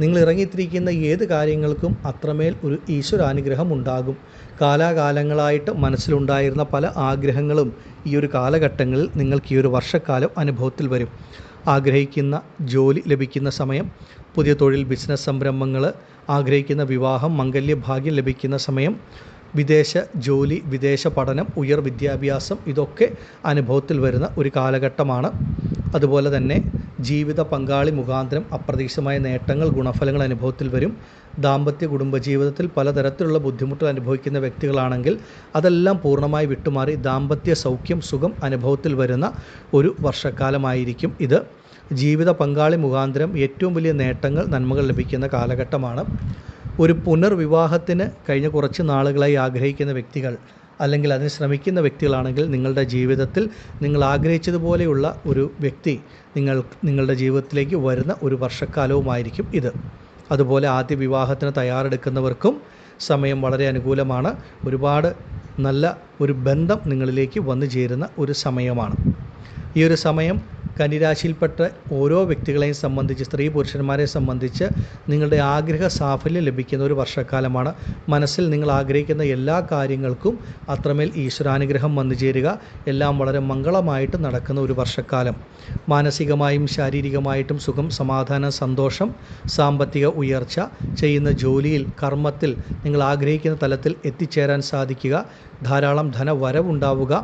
നിങ്ങൾ ഇറങ്ങിത്തിരിക്കുന്ന ഏത് കാര്യങ്ങൾക്കും അത്രമേൽ ഒരു ഈശ്വരാനുഗ്രഹം ഉണ്ടാകും. കാലാകാലങ്ങളായിട്ട് മനസ്സിലുണ്ടായിരുന്ന പല ആഗ്രഹങ്ങളും ഈ ഒരു കാലഘട്ടങ്ങളിൽ നിങ്ങൾക്ക് ഈ ഒരു വർഷക്കാലം അനുഭവത്തിൽ വരും. ആഗ്രഹിക്കുന്ന ജോലി ലഭിക്കുന്ന സമയം, പുതിയ തൊഴിൽ, ബിസിനസ് സംരംഭങ്ങൾ, ആഗ്രഹിക്കുന്ന വിവാഹം, മംഗല്യഭാഗ്യം ലഭിക്കുന്ന സമയം, വിദേശ ജോലി, വിദേശ പഠനം, ഉയർ വിദ്യാഭ്യാസം ഇതൊക്കെ അനുഭവത്തിൽ വരുന്ന ഒരു കാലഘട്ടമാണ്. അതുപോലെ തന്നെ ജീവിത പങ്കാളി മുഖാന്തരം അപ്രതീക്ഷിതമായ നേട്ടങ്ങൾ, ഗുണഫലങ്ങൾ അനുഭവത്തിൽ വരും. ദാമ്പത്യ കുടുംബജീവിതത്തിൽ പലതരത്തിലുള്ള ബുദ്ധിമുട്ടുകൾ അനുഭവിക്കുന്ന വ്യക്തികളാണെങ്കിൽ അതെല്ലാം പൂർണ്ണമായി വിട്ടുമാറി ദാമ്പത്യ സൗഖ്യം, സുഖം അനുഭവത്തിൽ വരുന്ന ഒരു വർഷക്കാലമായിരിക്കും ഇത്. ജീവിത പങ്കാളി മുഖാന്തരം ഏറ്റവും വലിയ നേട്ടങ്ങൾ, നന്മകൾ ലഭിക്കുന്ന കാലഘട്ടമാണ്. ഒരു പുനർവിവാഹത്തിന് കഴിഞ്ഞ കുറച്ച് നാളുകളായി ആഗ്രഹിക്കുന്ന വ്യക്തികൾ അല്ലെങ്കിൽ അതിന് ശ്രമിക്കുന്ന വ്യക്തികളാണെങ്കിൽ നിങ്ങളുടെ ജീവിതത്തിൽ നിങ്ങൾ ആഗ്രഹിച്ചതുപോലെയുള്ള ഒരു വ്യക്തി നിങ്ങളുടെ ജീവിതത്തിലേക്ക് വരുന്ന ഒരു വർഷക്കാലവുമായിരിക്കും ഇത്. അതുപോലെ ആദ്യ വിവാഹത്തിന് തയ്യാറെടുക്കുന്നവർക്കും സമയം വളരെ അനുകൂലമാണ്. ഒരുപാട് നല്ല ഒരു ബന്ധം നിങ്ങളിലേക്ക് വന്നു ചേരുന്ന ഒരു സമയമാണ്. ഈ ഒരു സമയം കന്നിരാശിയിൽപ്പെട്ട ഓരോ വ്യക്തികളെയും സംബന്ധിച്ച്, സ്ത്രീ പുരുഷന്മാരെ സംബന്ധിച്ച് നിങ്ങളുടെ ആഗ്രഹ സാഫല്യം ലഭിക്കുന്ന ഒരു വർഷക്കാലമാണ്. മനസ്സിൽ നിങ്ങൾ ആഗ്രഹിക്കുന്ന എല്ലാ കാര്യങ്ങൾക്കും അത്രമേൽ ഈശ്വരാനുഗ്രഹം വന്നു ചേരുക, എല്ലാം വളരെ മംഗളമായിട്ട് നടക്കുന്ന ഒരു വർഷക്കാലം. മാനസികമായും ശാരീരികമായിട്ടും സുഖം, സമാധാനം, സന്തോഷം, സാമ്പത്തിക ഉയർച്ച, ചെയ്യുന്ന ജോലിയിൽ, കർമ്മത്തിൽ നിങ്ങൾ ആഗ്രഹിക്കുന്ന തലത്തിൽ എത്തിച്ചേരാൻ സാധിക്കുക, ധാരാളം ധനവരവുണ്ടാവുക,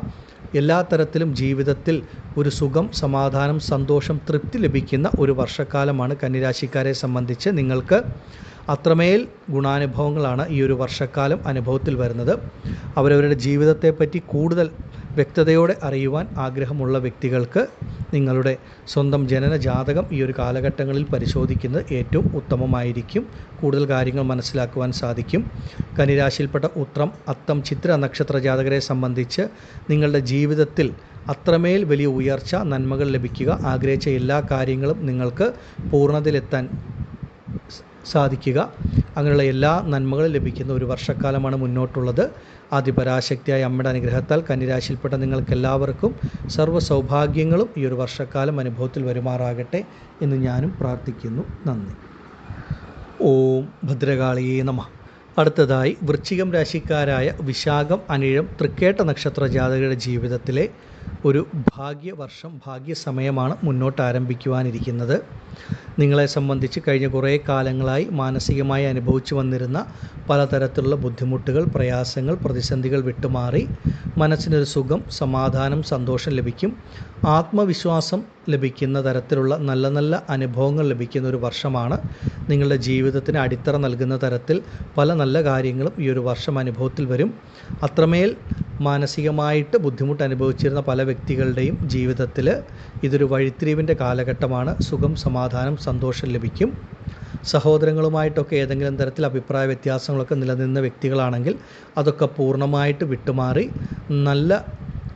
എല്ലാ തരത്തിലും ജീവിതത്തിൽ ഒരു സുഖം, സമാധാനം, സന്തോഷം, തൃപ്തി ലഭിക്കുന്ന ഒരു വർഷക്കാലമാണ് കന്നിരാശിക്കാരെ സംബന്ധിച്ച് നിങ്ങൾക്ക്. അത്രമേൽ ഗുണാനുഭവങ്ങളാണ് ഈ ഒരു വർഷക്കാലം അനുഭവത്തിൽ വരുന്നത്. അവരവരുടെ ജീവിതത്തെപ്പറ്റി കൂടുതൽ വ്യക്തതയോടെ അറിയുവാൻ ആഗ്രഹമുള്ള വ്യക്തികൾക്ക് നിങ്ങളുടെ സ്വന്തം ജനന ജാതകം ഈ ഒരു കാലഘട്ടങ്ങളിൽ പരിശോധിക്കുന്നത് ഏറ്റവും ഉത്തമമായിരിക്കും. കൂടുതൽ കാര്യങ്ങൾ മനസ്സിലാക്കുവാൻ സാധിക്കും. കന്നിരാശിയിൽപ്പെട്ട ഉത്രം, അത്തം, ചിത്ര നക്ഷത്ര ജാതകരെ സംബന്ധിച്ച് നിങ്ങളുടെ ജീവിതത്തിൽ അത്രമേൽ വലിയ ഉയർച്ച, നന്മകൾ ലഭിക്കുക, ആഗ്രഹിച്ച എല്ലാ കാര്യങ്ങളും നിങ്ങൾക്ക് പൂർണ്ണതയിലെത്താൻ സാധിക്കുക, അങ്ങനെയുള്ള എല്ലാ നന്മകളും ലഭിക്കുന്ന ഒരു വർഷക്കാലമാണ് മുന്നോട്ടുള്ളത്. ആദിപരാശക്തിയായ അമ്മയുടെ അനുഗ്രഹത്താൽ കന്നിരാശിയിൽപ്പെട്ട നിങ്ങൾക്കെല്ലാവർക്കും സർവ്വ സൗഭാഗ്യങ്ങളും ഈ ഒരു വർഷക്കാലം അനുഭവത്തിൽ വരുമാറാകട്ടെ എന്ന് ഞാനും പ്രാർത്ഥിക്കുന്നു. നന്ദി. ഓം ഭദ്രകാളിയേ നമഃ. അടുത്തതായി വൃശ്ചികം രാശിക്കാരായ വിശാഖം, അനിഴം, തൃക്കേട്ട നക്ഷത്ര ജാതകരുടെ ജീവിതത്തിലെ ഒരു ഭാഗ്യവർഷം, ഭാഗ്യസമയമാണ് മുന്നോട്ട് ആരംഭിക്കുവാനിരിക്കുന്നത്. നിങ്ങളെ സംബന്ധിച്ച് കഴിഞ്ഞ കുറേ കാലങ്ങളായി മാനസികമായി അനുഭവിച്ചു വന്നിരുന്ന പലതരത്തിലുള്ള ബുദ്ധിമുട്ടുകൾ, പ്രയാസങ്ങൾ, പ്രതിസന്ധികൾ വിട്ടുമാറി മനസ്സിനൊരു സുഖം, സമാധാനം, സന്തോഷം ലഭിക്കും. ആത്മവിശ്വാസം ലഭിക്കുന്ന തരത്തിലുള്ള നല്ല നല്ല അനുഭവങ്ങൾ ലഭിക്കുന്ന ഒരു വർഷമാണ്. നിങ്ങളുടെ ജീവിതത്തിന് അടിത്തറ നൽകുന്ന തരത്തിൽ പല നല്ല കാര്യങ്ങളും ഈ ഒരു വർഷം അനുഭവത്തിൽ വരും. അത്രമേൽ മാനസികമായിട്ട് ബുദ്ധിമുട്ട് അനുഭവിച്ചിരുന്ന പല വ്യക്തികളുടെയും ജീവിതത്തിൽ ഇതൊരു വഴിത്തിരിവിൻ്റെ കാലഘട്ടമാണ്. സുഖം, സമാധാനം, സന്തോഷം ലഭിക്കും. സഹോദരങ്ങളുമായിട്ടൊക്കെ ഏതെങ്കിലും തരത്തിൽ അഭിപ്രായ വ്യത്യാസങ്ങളൊക്കെ നിലനിന്ന വ്യക്തികളാണെങ്കിൽ അതൊക്കെ പൂർണ്ണമായിട്ട് വിട്ടുമാറി നല്ല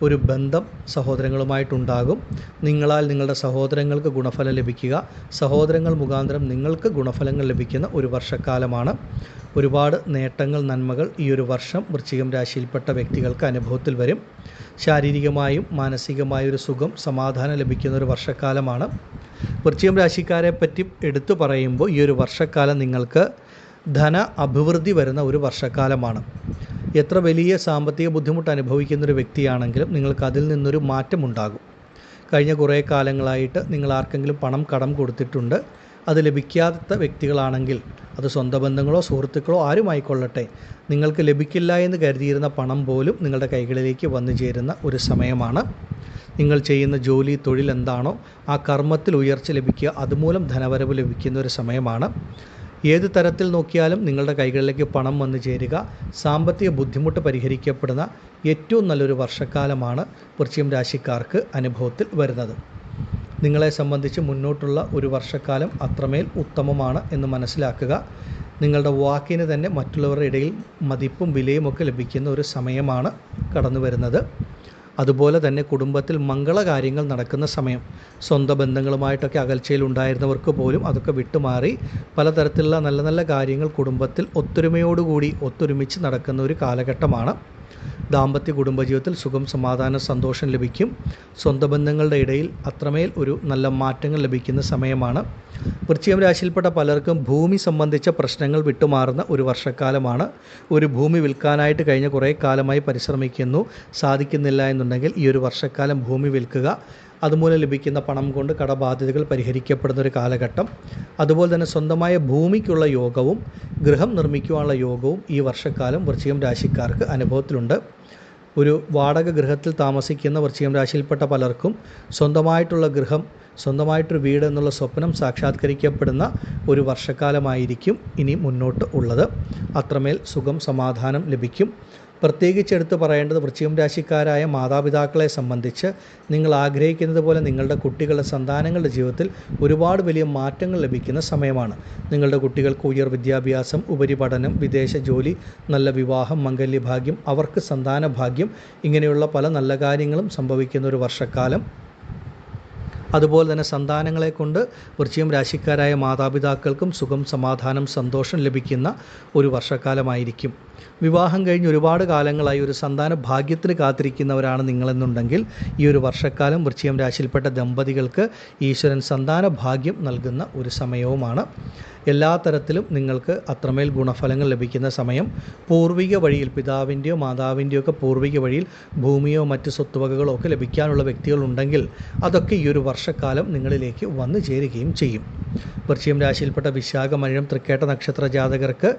ഒരു ബന്ധം സഹോദരങ്ങളുമായിട്ടുണ്ടാകും. നിങ്ങളാൽ നിങ്ങളുടെ സഹോദരങ്ങൾക്ക് ഗുണഫലം ലഭിക്കുക, സഹോദരങ്ങൾ മുഖാന്തരം നിങ്ങൾക്ക് ഗുണഫലങ്ങൾ ലഭിക്കുന്ന ഒരു വർഷക്കാലമാണ്. ഒരുപാട് നേട്ടങ്ങൾ, നന്മകൾ ഈ ഒരു വർഷം വൃശ്ചികം രാശിയിൽപ്പെട്ട വ്യക്തികൾക്ക് അനുഭവത്തിൽ വരും. ശാരീരികമായും മാനസികമായും ഒരു സുഖം, സമാധാനം ലഭിക്കുന്ന ഒരു വർഷക്കാലമാണ്. വൃശ്ചികം രാശിക്കാരെ പറ്റി എടുത്തു പറയുമ്പോൾ ഈ ഒരു വർഷക്കാലം നിങ്ങൾക്ക് ധന അഭിവൃദ്ധി വരുന്ന ഒരു വർഷക്കാലമാണ്. എത്ര വലിയ സാമ്പത്തിക ബുദ്ധിമുട്ട് അനുഭവിക്കുന്നൊരു വ്യക്തിയാണെങ്കിലും നിങ്ങൾക്ക് അതിൽ നിന്നൊരു മാറ്റമുണ്ടാകും. കഴിഞ്ഞ കുറേ കാലങ്ങളായിട്ട് നിങ്ങൾ ആർക്കെങ്കിലും പണം കടം കൊടുത്തിട്ടുണ്ട്. അത് ലഭിക്കാത്ത വ്യക്തികളാണെങ്കിൽ അത് സ്വന്തം ബന്ധങ്ങളോ സുഹൃത്തുക്കളോ ആരുമായിക്കൊള്ളട്ടെ, നിങ്ങൾക്ക് ലഭിക്കില്ല എന്ന് കരുതിയിരുന്ന പണം പോലും നിങ്ങളുടെ കൈകളിലേക്ക് വന്നു ചേരുന്ന ഒരു സമയമാണ്. നിങ്ങൾ ചെയ്യുന്ന ജോലി, തൊഴിൽ എന്താണോ ആ കർമ്മത്തിൽ ഉയർച്ച ലഭിക്കുക, അതുമൂലം ധനവരവ് ലഭിക്കുന്ന ഒരു സമയമാണ്. ഏത് തരത്തിൽ നോക്കിയാലും നിങ്ങളുടെ കൈകളിലേക്ക് പണം വന്നു ചേരുക, സാമ്പത്തിക ബുദ്ധിമുട്ട് പരിഹരിക്കപ്പെടുന്ന ഏറ്റവും നല്ലൊരു വർഷക്കാലമാണ് വൃശ്ചികം രാശിക്കാർക്ക് അനുഭവത്തിൽ വരുന്നത്. നിങ്ങളെ സംബന്ധിച്ച് മുന്നോട്ടുള്ള ഒരു വർഷക്കാലം അത്രമേൽ ഉത്തമമാണ് എന്ന് മനസ്സിലാക്കുക. നിങ്ങളുടെ വാക്കിന് തന്നെ മറ്റുള്ളവരുടെ ഇടയിൽ മതിപ്പും വിലയും ഒക്കെ ലഭിക്കുന്ന ഒരു സമയമാണ് കടന്നു വരുന്നത്. അതുപോലെ തന്നെ കുടുംബത്തിൽ മംഗളകാര്യങ്ങൾ നടക്കുന്ന സമയം. സ്വന്തം ബന്ധങ്ങളുമായിട്ടൊക്കെ അകൽച്ചയിലുണ്ടായിരുന്നവർക്ക് പോലും അതൊക്കെ വിട്ടുമാറി പലതരത്തിലുള്ള നല്ല നല്ല കാര്യങ്ങൾ കുടുംബത്തിൽ ഒത്തൊരുമയോടുകൂടി ഒത്തൊരുമിച്ച് നടക്കുന്ന ഒരു കാലഘട്ടമാണ്. ദാമ്പത്യ കുടുംബജീവിതത്തിൽ സുഖം, സമാധാനം, സന്തോഷം ലഭിക്കും. സ്വന്തം ബന്ധങ്ങളുടെ ഇടയിൽ അത്രമേൽ ഒരു നല്ല മാറ്റങ്ങൾ ലഭിക്കുന്ന സമയമാണ്. വൃശ്ചികം രാശിയിൽപ്പെട്ട പലർക്കും ഭൂമി സംബന്ധിച്ച പ്രശ്നങ്ങൾ വിട്ടുമാറുന്ന ഒരു വർഷക്കാലമാണ്. ഒരു ഭൂമി വിൽക്കാനായിട്ട് കഴിഞ്ഞ കുറേ കാലമായി പരിശ്രമിക്കുന്നു, സാധിക്കുന്നില്ല എന്നുണ്ടെങ്കിൽ ഈ ഒരു വർഷക്കാലം ഭൂമി വിൽക്കുക. അതുമൂലം ലഭിക്കുന്ന പണം കൊണ്ട് കടബാധ്യതകൾ പരിഹരിക്കപ്പെടുന്ന ഒരു കാലഘട്ടം. അതുപോലെ തന്നെ സ്വന്തമായ ഭൂമിക്കുള്ള യോഗവും ഗൃഹം നിർമ്മിക്കുവാനുള്ള യോഗവും ഈ വർഷക്കാലം വൃശ്ചികം രാശിക്കാർക്ക് അനുഭവത്തിലുണ്ട്. ഒരു വാടക ഗൃഹത്തിൽ താമസിക്കുന്ന വൃശ്ചികം രാശിയിൽപ്പെട്ട പലർക്കും സ്വന്തമായിട്ടുള്ള ഗൃഹം, സ്വന്തമായിട്ടൊരു വീട് എന്നുള്ള സ്വപ്നം സാക്ഷാത്കരിക്കപ്പെടുന്ന ഒരു വർഷക്കാലമായിരിക്കും ഇനി മുന്നോട്ട് ഉള്ളത്. അത്രമേൽ സുഖം, സമാധാനം ലഭിക്കും. പ്രത്യേകിച്ച് എടുത്ത് പറയേണ്ടത് വൃശ്ചികം രാശിക്കാരായ മാതാപിതാക്കളെ സംബന്ധിച്ച് നിങ്ങൾ ആഗ്രഹിക്കുന്നത് പോലെ നിങ്ങളുടെ കുട്ടികളുടെ സന്താനങ്ങളുടെ ജീവിതത്തിൽ ഒരുപാട് വലിയ മാറ്റങ്ങൾ ലഭിക്കുന്ന സമയമാണ്. നിങ്ങളുടെ കുട്ടികൾക്ക് ഉയർ വിദ്യാഭ്യാസം, ഉപരിപഠനം, വിദേശ ജോലി, നല്ല വിവാഹം, മംഗല്യഭാഗ്യം, അവർക്ക് സന്താന ഭാഗ്യം, ഇങ്ങനെയുള്ള പല നല്ല കാര്യങ്ങളും സംഭവിക്കുന്ന ഒരു വർഷക്കാലം. അതുപോലെ തന്നെ സന്താനങ്ങളെ കൊണ്ട് വൃശ്ചികം രാശിക്കാരായ മാതാപിതാക്കൾക്കും സുഖം, സമാധാനം, സന്തോഷം ലഭിക്കുന്ന ഒരു വർഷക്കാലമായിരിക്കും. വിവാഹം കഴിഞ്ഞ് ഒരുപാട് കാലങ്ങളായി ഒരു സന്താന ഭാഗ്യത്തിന് കാത്തിരിക്കുന്നവരാണ് നിങ്ങളെന്നുണ്ടെങ്കിൽ ഈ ഒരു വർഷക്കാലം വൃശ്ചികം രാശിയിൽപ്പെട്ട ദമ്പതികൾക്ക് ഈശ്വരൻ സന്താന ഭാഗ്യം നൽകുന്ന ഒരു സമയവുമാണ്. എല്ലാ തരത്തിലും നിങ്ങൾക്ക് അത്രമേൽ ഗുണഫലങ്ങൾ ലഭിക്കുന്ന സമയം. പൂർവിക വഴിയിൽ പിതാവിൻ്റെയോ മാതാവിൻ്റെയോ ഒക്കെ പൂർവിക വഴിയിൽ ഭൂമിയോ മറ്റ് സ്വത്തുവകകളോ ഒക്കെ ലഭിക്കാനുള്ള വ്യക്തികളുണ്ടെങ്കിൽ അതൊക്കെ ഈ ഒരു വർഷക്കാലം നിങ്ങളിലേക്ക് വന്നു ചേരുകയും ചെയ്യും. വൃശ്ചികം രാശിയിൽപ്പെട്ട വിശാഖം, അനിഴം, തൃക്കേട്ട നക്ഷത്ര ജാതകർക്ക്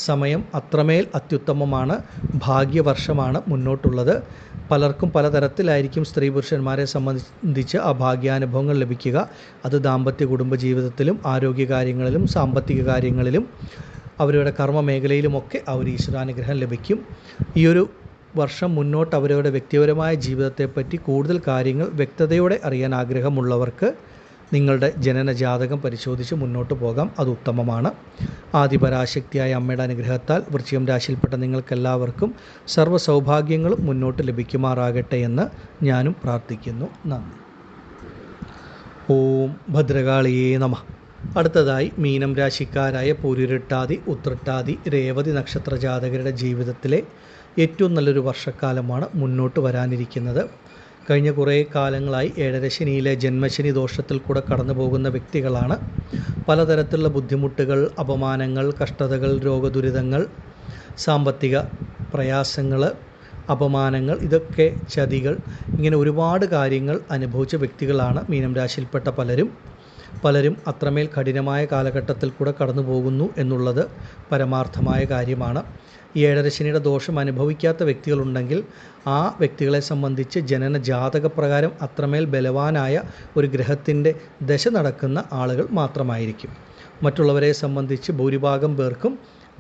സമയം അത്രമേൽ അത്യുത്തമമാണ്. ഭാഗ്യവർഷമാണ് മുന്നോട്ടുള്ളത്. പലർക്കും പലതരത്തിലായിരിക്കും സ്ത്രീ പുരുഷന്മാരെ സംബന്ധിച്ച് ആ ഭാഗ്യാനുഭവങ്ങൾ ലഭിക്കുക. അത് ദാമ്പത്യ കുടുംബ ജീവിതത്തിലും ആരോഗ്യകാര്യങ്ങളിലും സാമ്പത്തിക കാര്യങ്ങളിലും അവരവരുടെ കർമ്മ മേഖലയിലുമൊക്കെ ആ ഒരു ഈശ്വരാനുഗ്രഹം ലഭിക്കും. ഈ ഒരു വർഷം മുന്നോട്ട് അവരവരുടെ വ്യക്തിപരമായ ജീവിതത്തെപ്പറ്റി കൂടുതൽ കാര്യങ്ങൾ വ്യക്തതയോടെ അറിയാൻ ആഗ്രഹമുള്ളവർക്ക് നിങ്ങളുടെ ജനന ജാതകം പരിശോധിച്ച് മുന്നോട്ട് പോകാം. അത് ഉത്തമമാണ്. ആദിപരാശക്തിയായ അമ്മയുടെ അനുഗ്രഹത്താൽ വൃശ്ചികം രാശിയിൽപ്പെട്ട നിങ്ങൾക്കെല്ലാവർക്കും സർവ്വ സൗഭാഗ്യങ്ങളും മുന്നോട്ട് ലഭിക്കുമാറാകട്ടെ എന്ന് ഞാനും പ്രാർത്ഥിക്കുന്നു. നന്ദി. ഓം ഭദ്രകാളിയേ നമഃ. അടുത്തതായി മീനം രാശിക്കാരായ പൂരുരുട്ടാതി, ഉത്രട്ടാതി, രേവതി നക്ഷത്ര ജാതകരുടെ ജീവിതത്തിലെ ഏറ്റവും നല്ലൊരു വർഷക്കാലമാണ് മുന്നോട്ട് വരാനിരിക്കുന്നത്. കഴിഞ്ഞ കുറേ കാലങ്ങളായി ഏഴരശനിയിലെ ജന്മശനി ദോഷത്തിൽ കൂടെ കടന്നു പോകുന്ന വ്യക്തികളാണ്. പലതരത്തിലുള്ള ബുദ്ധിമുട്ടുകൾ, അപമാനങ്ങൾ, കഷ്ടതകൾ, രോഗദുരിതങ്ങൾ, സാമ്പത്തിക പ്രയാസങ്ങൾ, അപമാനങ്ങൾ, ഇതൊക്കെ ചതികൾ, ഇങ്ങനെ ഒരുപാട് കാര്യങ്ങൾ അനുഭവിച്ച വ്യക്തികളാണ് മീനം രാശിയിൽപ്പെട്ട പലരും അത്രമേൽ കഠിനമായ കാലഘട്ടത്തിൽ കൂടെ കടന്നു പോകുന്നു എന്നുള്ളത് പരമാർത്ഥമായ കാര്യമാണ്. ഈ ഏഴരശനിയുടെ ദോഷം അനുഭവിക്കാത്ത വ്യക്തികളുണ്ടെങ്കിൽ ആ വ്യക്തികളെ സംബന്ധിച്ച് ജനന ജാതകപ്രകാരം അത്രമേൽ ബലവാനായ ഒരു ഗ്രഹത്തിൻ്റെ ദശ നടക്കുന്ന ആളുകൾ മാത്രമായിരിക്കും. മറ്റുള്ളവരെ സംബന്ധിച്ച് ഭൂരിഭാഗം പേർക്കും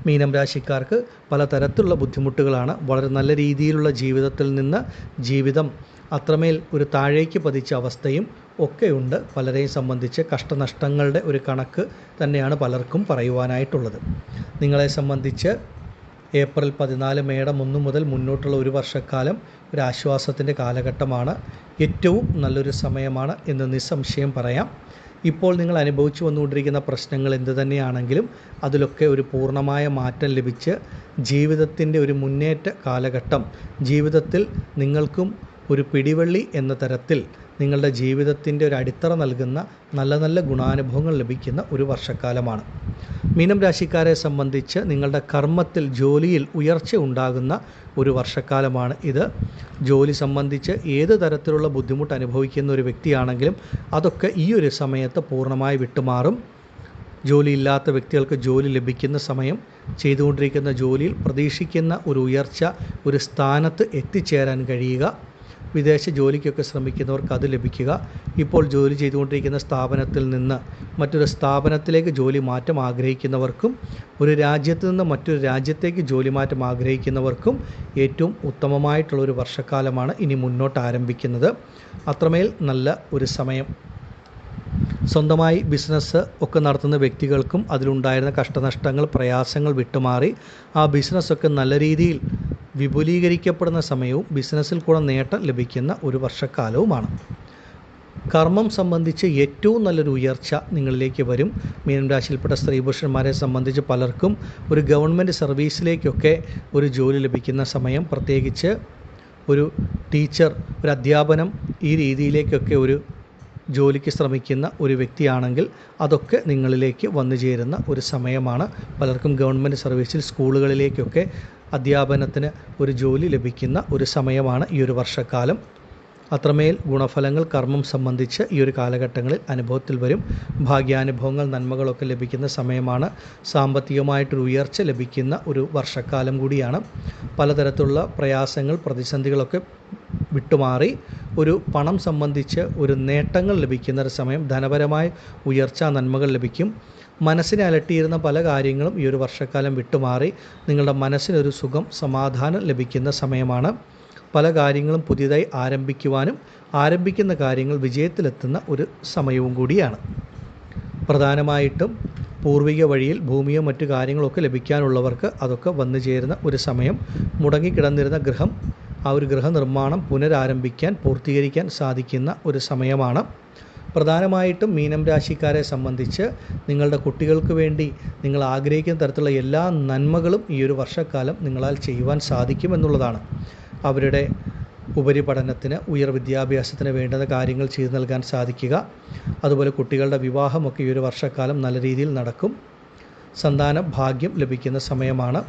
മീനം രാശിക്കാർക്ക് പലതരത്തിലുള്ള ബുദ്ധിമുട്ടുകളാണ്. വളരെ നല്ല രീതിയിലുള്ള ജീവിതത്തിൽ നിന്ന് ജീവിതം അത്രമേൽ ഒരു താഴേക്ക് പതിച്ച അവസ്ഥയും ഒക്കെയുണ്ട്. പലരെയും സംബന്ധിച്ച് കഷ്ടനഷ്ടങ്ങളുടെ ഒരു കണക്ക് തന്നെയാണ് പലർക്കും പറയുവാനായിട്ടുള്ളത്. നിങ്ങളെ സംബന്ധിച്ച് ഏപ്രിൽ 14 മേടം 1 മുതൽ മുന്നോട്ടുള്ള ഒരു വർഷക്കാലം ഒരു ആശ്വാസത്തിൻ്റെ കാലഘട്ടമാണ്. ഏറ്റവും നല്ലൊരു സമയമാണ് എന്ന് നിസ്സംശയം പറയാം. ഇപ്പോൾ നിങ്ങൾ അനുഭവിച്ചു വന്നുകൊണ്ടിരിക്കുന്ന പ്രശ്നങ്ങൾ എന്തു തന്നെയാണെങ്കിലും അതിലൊക്കെ ഒരു പൂർണ്ണമായ മാറ്റം ലഭിച്ച് ജീവിതത്തിൻ്റെ ഒരു മുന്നേറ്റ കാലഘട്ടം, ജീവിതത്തിൽ നിങ്ങൾക്കും ഒരു പിടിവള്ളി എന്ന തരത്തിൽ നിങ്ങളുടെ ജീവിതത്തിൻ്റെ ഒരു അടിത്തറ നൽകുന്ന നല്ല നല്ല ഗുണാനുഭവങ്ങൾ ലഭിക്കുന്ന ഒരു വർഷക്കാലമാണ്. മീനം രാശിക്കാരെ സംബന്ധിച്ച് നിങ്ങളുടെ കർമ്മത്തിൽ, ജോലിയിൽ ഉയർച്ച ഉണ്ടാകുന്ന ഒരു വർഷക്കാലമാണ് ഇത്. ജോലി സംബന്ധിച്ച് ഏത് തരത്തിലുള്ള ബുദ്ധിമുട്ട് അനുഭവിക്കുന്ന ഒരു വ്യക്തിയാണെങ്കിലും അതൊക്കെ ഈ ഒരു സമയത്ത് പൂർണ്ണമായി വിട്ടുമാറും. ജോലിയില്ലാത്ത വ്യക്തികൾക്ക് ജോലി ലഭിക്കുന്ന സമയം, ചെയ്തുകൊണ്ടിരിക്കുന്ന ജോലിയിൽ പ്രതീക്ഷിക്കുന്ന ഒരു ഉയർച്ച, ഒരു സ്ഥാനത്ത് എത്തിച്ചേരാൻ കഴിയുക, വിദേശ ജോലിക്കൊക്കെ ശ്രമിക്കുന്നവർക്ക് അത് ലഭിക്കുക, ഇപ്പോൾ ജോലി ചെയ്തുകൊണ്ടിരിക്കുന്ന സ്ഥാപനത്തിൽ നിന്ന് മറ്റൊരു സ്ഥാപനത്തിലേക്ക് ജോലി മാറ്റം ആഗ്രഹിക്കുന്നവർക്കും ഒരു രാജ്യത്ത് നിന്ന് മറ്റൊരു രാജ്യത്തേക്ക് ജോലി മാറ്റം ആഗ്രഹിക്കുന്നവർക്കും ഏറ്റവും ഉത്തമമായിട്ടുള്ളൊരു വർഷക്കാലമാണ് ഇനി മുന്നോട്ട് ആരംഭിക്കുന്നത്. അത്രമേൽ നല്ല ഒരു സമയം. സ്വന്തമായി ബിസിനസ് ഒക്കെ നടത്തുന്ന വ്യക്തികൾക്കും അതിലുണ്ടായിരുന്ന കഷ്ടനഷ്ടങ്ങൾ, പ്രയാസങ്ങൾ വിട്ടുമാറി ആ ബിസിനസ്സൊക്കെ നല്ല രീതിയിൽ വിപുലീകരിക്കപ്പെടുന്ന സമയവും ബിസിനസ്സിൽ കൂടെ നേട്ടം ലഭിക്കുന്ന ഒരു വർഷക്കാലവുമാണ്. കർമ്മം സംബന്ധിച്ച് ഏറ്റവും നല്ലൊരു ഉയർച്ച നിങ്ങളിലേക്ക് വരും. മീനം രാശിയിൽപ്പെട്ട സ്ത്രീ പുരുഷന്മാരെ സംബന്ധിച്ച് പലർക്കും ഒരു ഗവൺമെൻറ് സർവീസിലേക്കൊക്കെ ഒരു ജോലി ലഭിക്കുന്ന സമയം, പ്രത്യേകിച്ച് ഒരു ടീച്ചർ, ഒരു അധ്യാപനം, ഈ രീതിയിലേക്കൊക്കെ ഒരു ജോലിക്ക് ശ്രമിക്കുന്ന ഒരു വ്യക്തിയാണെങ്കിൽ അതൊക്കെ നിങ്ങളിലേക്ക് വന്നു ചേരുന്ന ഒരു സമയമാണ്. പലർക്കും ഗവൺമെൻറ് സർവീസിൽ, സ്കൂളുകളിലേക്കൊക്കെ അധ്യാപനത്തിന് ഒരു ജോലി ലഭിക്കുന്ന ഒരു സമയമാണ് ഈ ഒരു വർഷക്കാലം. അത്രമേൽ ഗുണഫലങ്ങൾ കർമ്മം സംബന്ധിച്ച് ഈ ഒരു കാലഘട്ടങ്ങളിൽ അനുഭവത്തിൽ വരും. ഭാഗ്യാനുഭവങ്ങൾ, നന്മകളൊക്കെ ലഭിക്കുന്ന സമയമാണ്. സാമ്പത്തികമായിട്ടൊരു ഉയർച്ച ലഭിക്കുന്ന ഒരു വർഷക്കാലം കൂടിയാണ്. പലതരത്തിലുള്ള പ്രയാസങ്ങൾ, പ്രതിസന്ധികളൊക്കെ വിട്ടുമാറി ഒരു പണം സംബന്ധിച്ച് ഒരു നേട്ടങ്ങൾ ലഭിക്കുന്ന ഒരു സമയം. ധനപരമായ ഉയർച്ച, നന്മകൾ ലഭിക്കും. മനസ്സിനെ അലട്ടിയിരുന്ന പല കാര്യങ്ങളും ഈ ഒരു വർഷക്കാലം വിട്ടുമാറി നിങ്ങളുടെ മനസ്സിനൊരു സുഖം, സമാധാനം ലഭിക്കുന്ന സമയമാണ്. പല കാര്യങ്ങളും പുതിയതായി ആരംഭിക്കുവാനും ആരംഭിക്കുന്ന കാര്യങ്ങൾ വിജയത്തിലെത്തുന്ന ഒരു സമയവും കൂടിയാണ്. പ്രധാനമായിട്ടും പൂർവിക വഴിയിൽ ഭൂമിയോ മറ്റു കാര്യങ്ങളൊക്കെ ലഭിക്കാനുള്ളവർക്ക് അതൊക്കെ വന്നു ചേരുന്ന ഒരു സമയം. മുടങ്ങിക്കിടന്നിരുന്ന ഗൃഹം, ആ ഒരു ഗൃഹനിർമ്മാണം പുനരാരംഭിക്കാൻ, പൂർത്തീകരിക്കാൻ സാധിക്കുന്ന ഒരു സമയമാണ്. പ്രധാനമായിട്ടും മീനം രാശിക്കാരെ സംബന്ധിച്ച് നിങ്ങളുടെ കുട്ടികൾക്ക് വേണ്ടി നിങ്ങൾ ആഗ്രഹിക്കുന്ന തരത്തിലുള്ള എല്ലാ നന്മകളും ഈ ഒരു വർഷക്കാലം നിങ്ങളാൽ ചെയ്യുവാൻ സാധിക്കുമെന്നുള്ളതാണ്. അവരുടെ ഉപരിപഠനത്തിന്, ഉയർ വിദ്യാഭ്യാസത്തിന് വേണ്ടുന്ന കാര്യങ്ങൾ ചെയ്തു നൽകാൻ സാധിക്കുക. അതുപോലെ കുട്ടികളുടെ വിവാഹമൊക്കെ ഈ ഒരു വർഷക്കാലം നല്ല രീതിയിൽ നടക്കും. സന്താന ഭാഗ്യം ലഭിക്കുന്ന സമയമാണ്.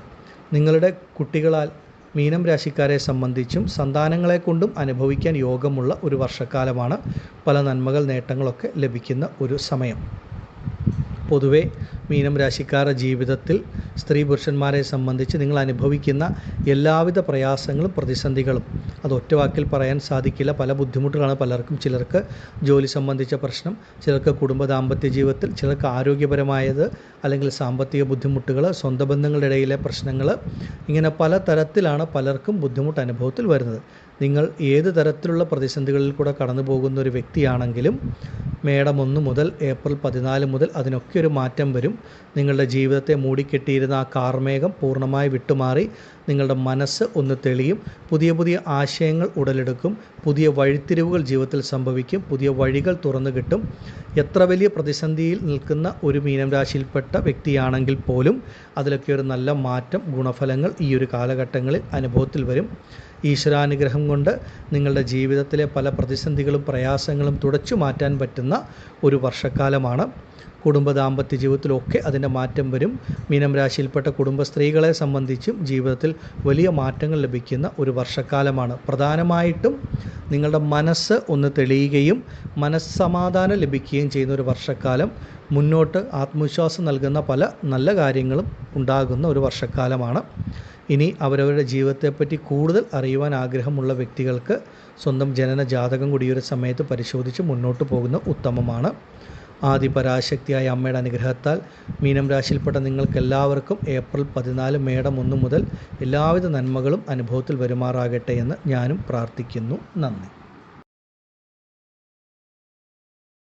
നിങ്ങളുടെ കുട്ടികളാൽ മീനം രാശിക്കാരെ സംബന്ധിച്ചും സന്താനങ്ങളെ കൊണ്ടും അനുഭവിക്കാൻ യോഗമുള്ള ഒരു വർഷക്കാലമാണ്. പല നന്മകൾ, നേട്ടങ്ങളൊക്കെ ലഭിക്കുന്ന ഒരു സമയം. പൊതുവെ മീനം രാശിക്കാരുടെ ജീവിതത്തിൽ സ്ത്രീ പുരുഷന്മാരെ സംബന്ധിച്ച് നിങ്ങൾ അനുഭവിക്കുന്ന എല്ലാവിധ പ്രയാസങ്ങളും പ്രതിസന്ധികളും അത് ഒറ്റ വാക്കിൽ പറയാൻ സാധിക്കില്ല. പല ബുദ്ധിമുട്ടുകളാണ് പലർക്കും. ചിലർക്ക് ജോലി സംബന്ധിച്ച പ്രശ്നം, ചിലർക്ക് കുടുംബ ദാമ്പത്യ ജീവിതത്തിൽ, ചിലർക്ക് ആരോഗ്യപരമായത്, അല്ലെങ്കിൽ സാമ്പത്തിക ബുദ്ധിമുട്ടുകൾ, സ്വന്തം ബന്ധങ്ങളുടെ ഇടയിലെ പ്രശ്നങ്ങൾ, ഇങ്ങനെ പല തരത്തിലാണ് പലർക്കും ബുദ്ധിമുട്ട് അനുഭവത്തിൽ വരുന്നത്. നിങ്ങൾ ഏത് തരത്തിലുള്ള പ്രതിസന്ധികളിൽ കൂടെ കടന്നു പോകുന്ന ഒരു വ്യക്തിയാണെങ്കിലും മേടം 1 മുതൽ ഏപ്രിൽ 14 മുതൽ അതിനൊക്കെ ഒരു മാറ്റം വരും. നിങ്ങളുടെ ജീവിതത്തെ മൂടിക്കെട്ടിയിരുന്ന ആ കാർമേഘം പൂർണ്ണമായി വിട്ടുമാറി നിങ്ങളുടെ മനസ്സ് ഒന്ന് തെളിയും. പുതിയ പുതിയ ആശയങ്ങൾ ഉടലെടുക്കും. പുതിയ വഴിത്തിരിവുകൾ ജീവിതത്തിൽ സംഭവിക്കും. പുതിയ വഴികൾ തുറന്നു കിട്ടും. എത്ര വലിയ പ്രതിസന്ധിയിൽ നിൽക്കുന്ന ഒരു മീനം രാശിയിൽപ്പെട്ട വ്യക്തിയാണെങ്കിൽ പോലും അതിലൊക്കെ ഒരു നല്ല മാറ്റം, ഗുണഫലങ്ങൾ ഈ ഒരു കാലഘട്ടങ്ങളിൽ അനുഭവത്തിൽ വരും. ഈശ്വരാനുഗ്രഹം കൊണ്ട് നിങ്ങളുടെ ജീവിതത്തിലെ പല പ്രതിസന്ധികളും പ്രയാസങ്ങളും തുടച്ചു മാറ്റാൻ പറ്റുന്ന ഒരു വർഷക്കാലമാണ്. കുടുംബ ദാമ്പത്യ ജീവിതത്തിലൊക്കെ അതിൻ്റെ മാറ്റം വരും. മീനം രാശിയിൽപ്പെട്ട കുടുംബ സ്ത്രീകളെ സംബന്ധിച്ചും ജീവിതത്തിൽ വലിയ മാറ്റങ്ങൾ ലഭിക്കുന്ന ഒരു വർഷക്കാലമാണ്. പ്രധാനമായിട്ടും നിങ്ങളുടെ മനസ്സ് ഒന്ന് തെളിയുകയും മനസ്സമാധാനം ലഭിക്കുകയും ചെയ്യുന്ന ഒരു വർഷക്കാലം. മുന്നോട്ട് ആത്മവിശ്വാസം നൽകുന്ന പല നല്ല കാര്യങ്ങളും ഉണ്ടാകുന്ന ഒരു വർഷക്കാലമാണ്. ഇനി അവരവരുടെ ജീവിതത്തെപ്പറ്റി കൂടുതൽ അറിയുവാൻ ആഗ്രഹമുള്ള വ്യക്തികൾക്ക് സ്വന്തം ജനന ജാതകം കൂടി ഈ ഒരു സമയത്ത് പരിശോധിച്ച് മുന്നോട്ട് പോകുന്ന ഉത്തമമാണ്. ആദിപരാശക്തിയായ അമ്മയുടെ അനുഗ്രഹത്താൽ മീനം രാശിയിൽപ്പെട്ട നിങ്ങൾക്കെല്ലാവർക്കും ഏപ്രിൽ 14 മേടം 1 മുതൽ എല്ലാവിധ നന്മകളും അനുഭവത്തിൽ വരുമാറാകട്ടെ എന്ന് ഞാനും പ്രാർത്ഥിക്കുന്നു. നന്ദി.